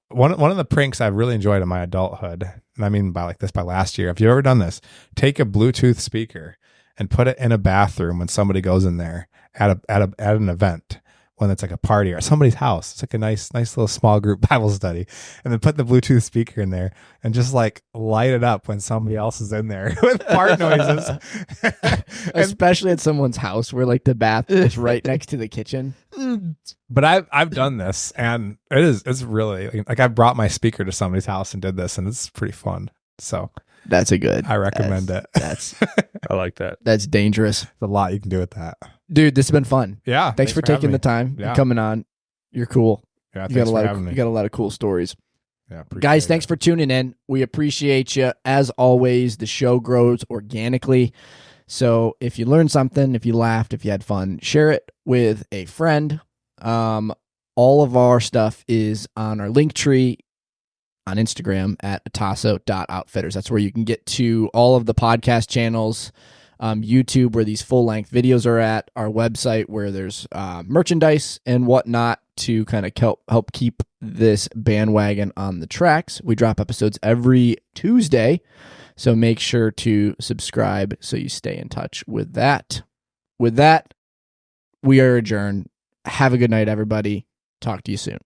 one of the pranks I've really enjoyed in my adulthood, and I mean by last year, if you've ever done this, take a Bluetooth speaker and put it in a bathroom when somebody goes in there at an event, when it's like a party or at somebody's house. It's like a nice little small group Bible study, and then put the Bluetooth speaker in there and just like light it up when somebody else is in there with fart noises. Especially at someone's house where like the bath is right next to the kitchen. But I've done this, and it's really like I've brought my speaker to somebody's house and did this, and it's pretty fun. So That's a good. I recommend it. That's I like that. that's dangerous. There's a lot you can do with that. Dude, this has been fun. Yeah. Thanks for taking the time and coming on. You're cool. Yeah. You got Thanks for having you me. got a lot of cool stories. Yeah, appreciate Guys, it. thanks for tuning in. We appreciate you. As always, the show grows organically. So if you learned something, if you laughed, if you had fun, share it with a friend. All of our stuff is on our link tree on Instagram at atasso.outfitters. That's where you can get to all of the podcast channels, YouTube where these full-length videos are at, our website where there's merchandise and whatnot to kind of help keep this bandwagon on the tracks. We drop episodes every Tuesday, so make sure to subscribe so you stay in touch with that. With that, we are adjourned. Have a good night, everybody. Talk to you soon.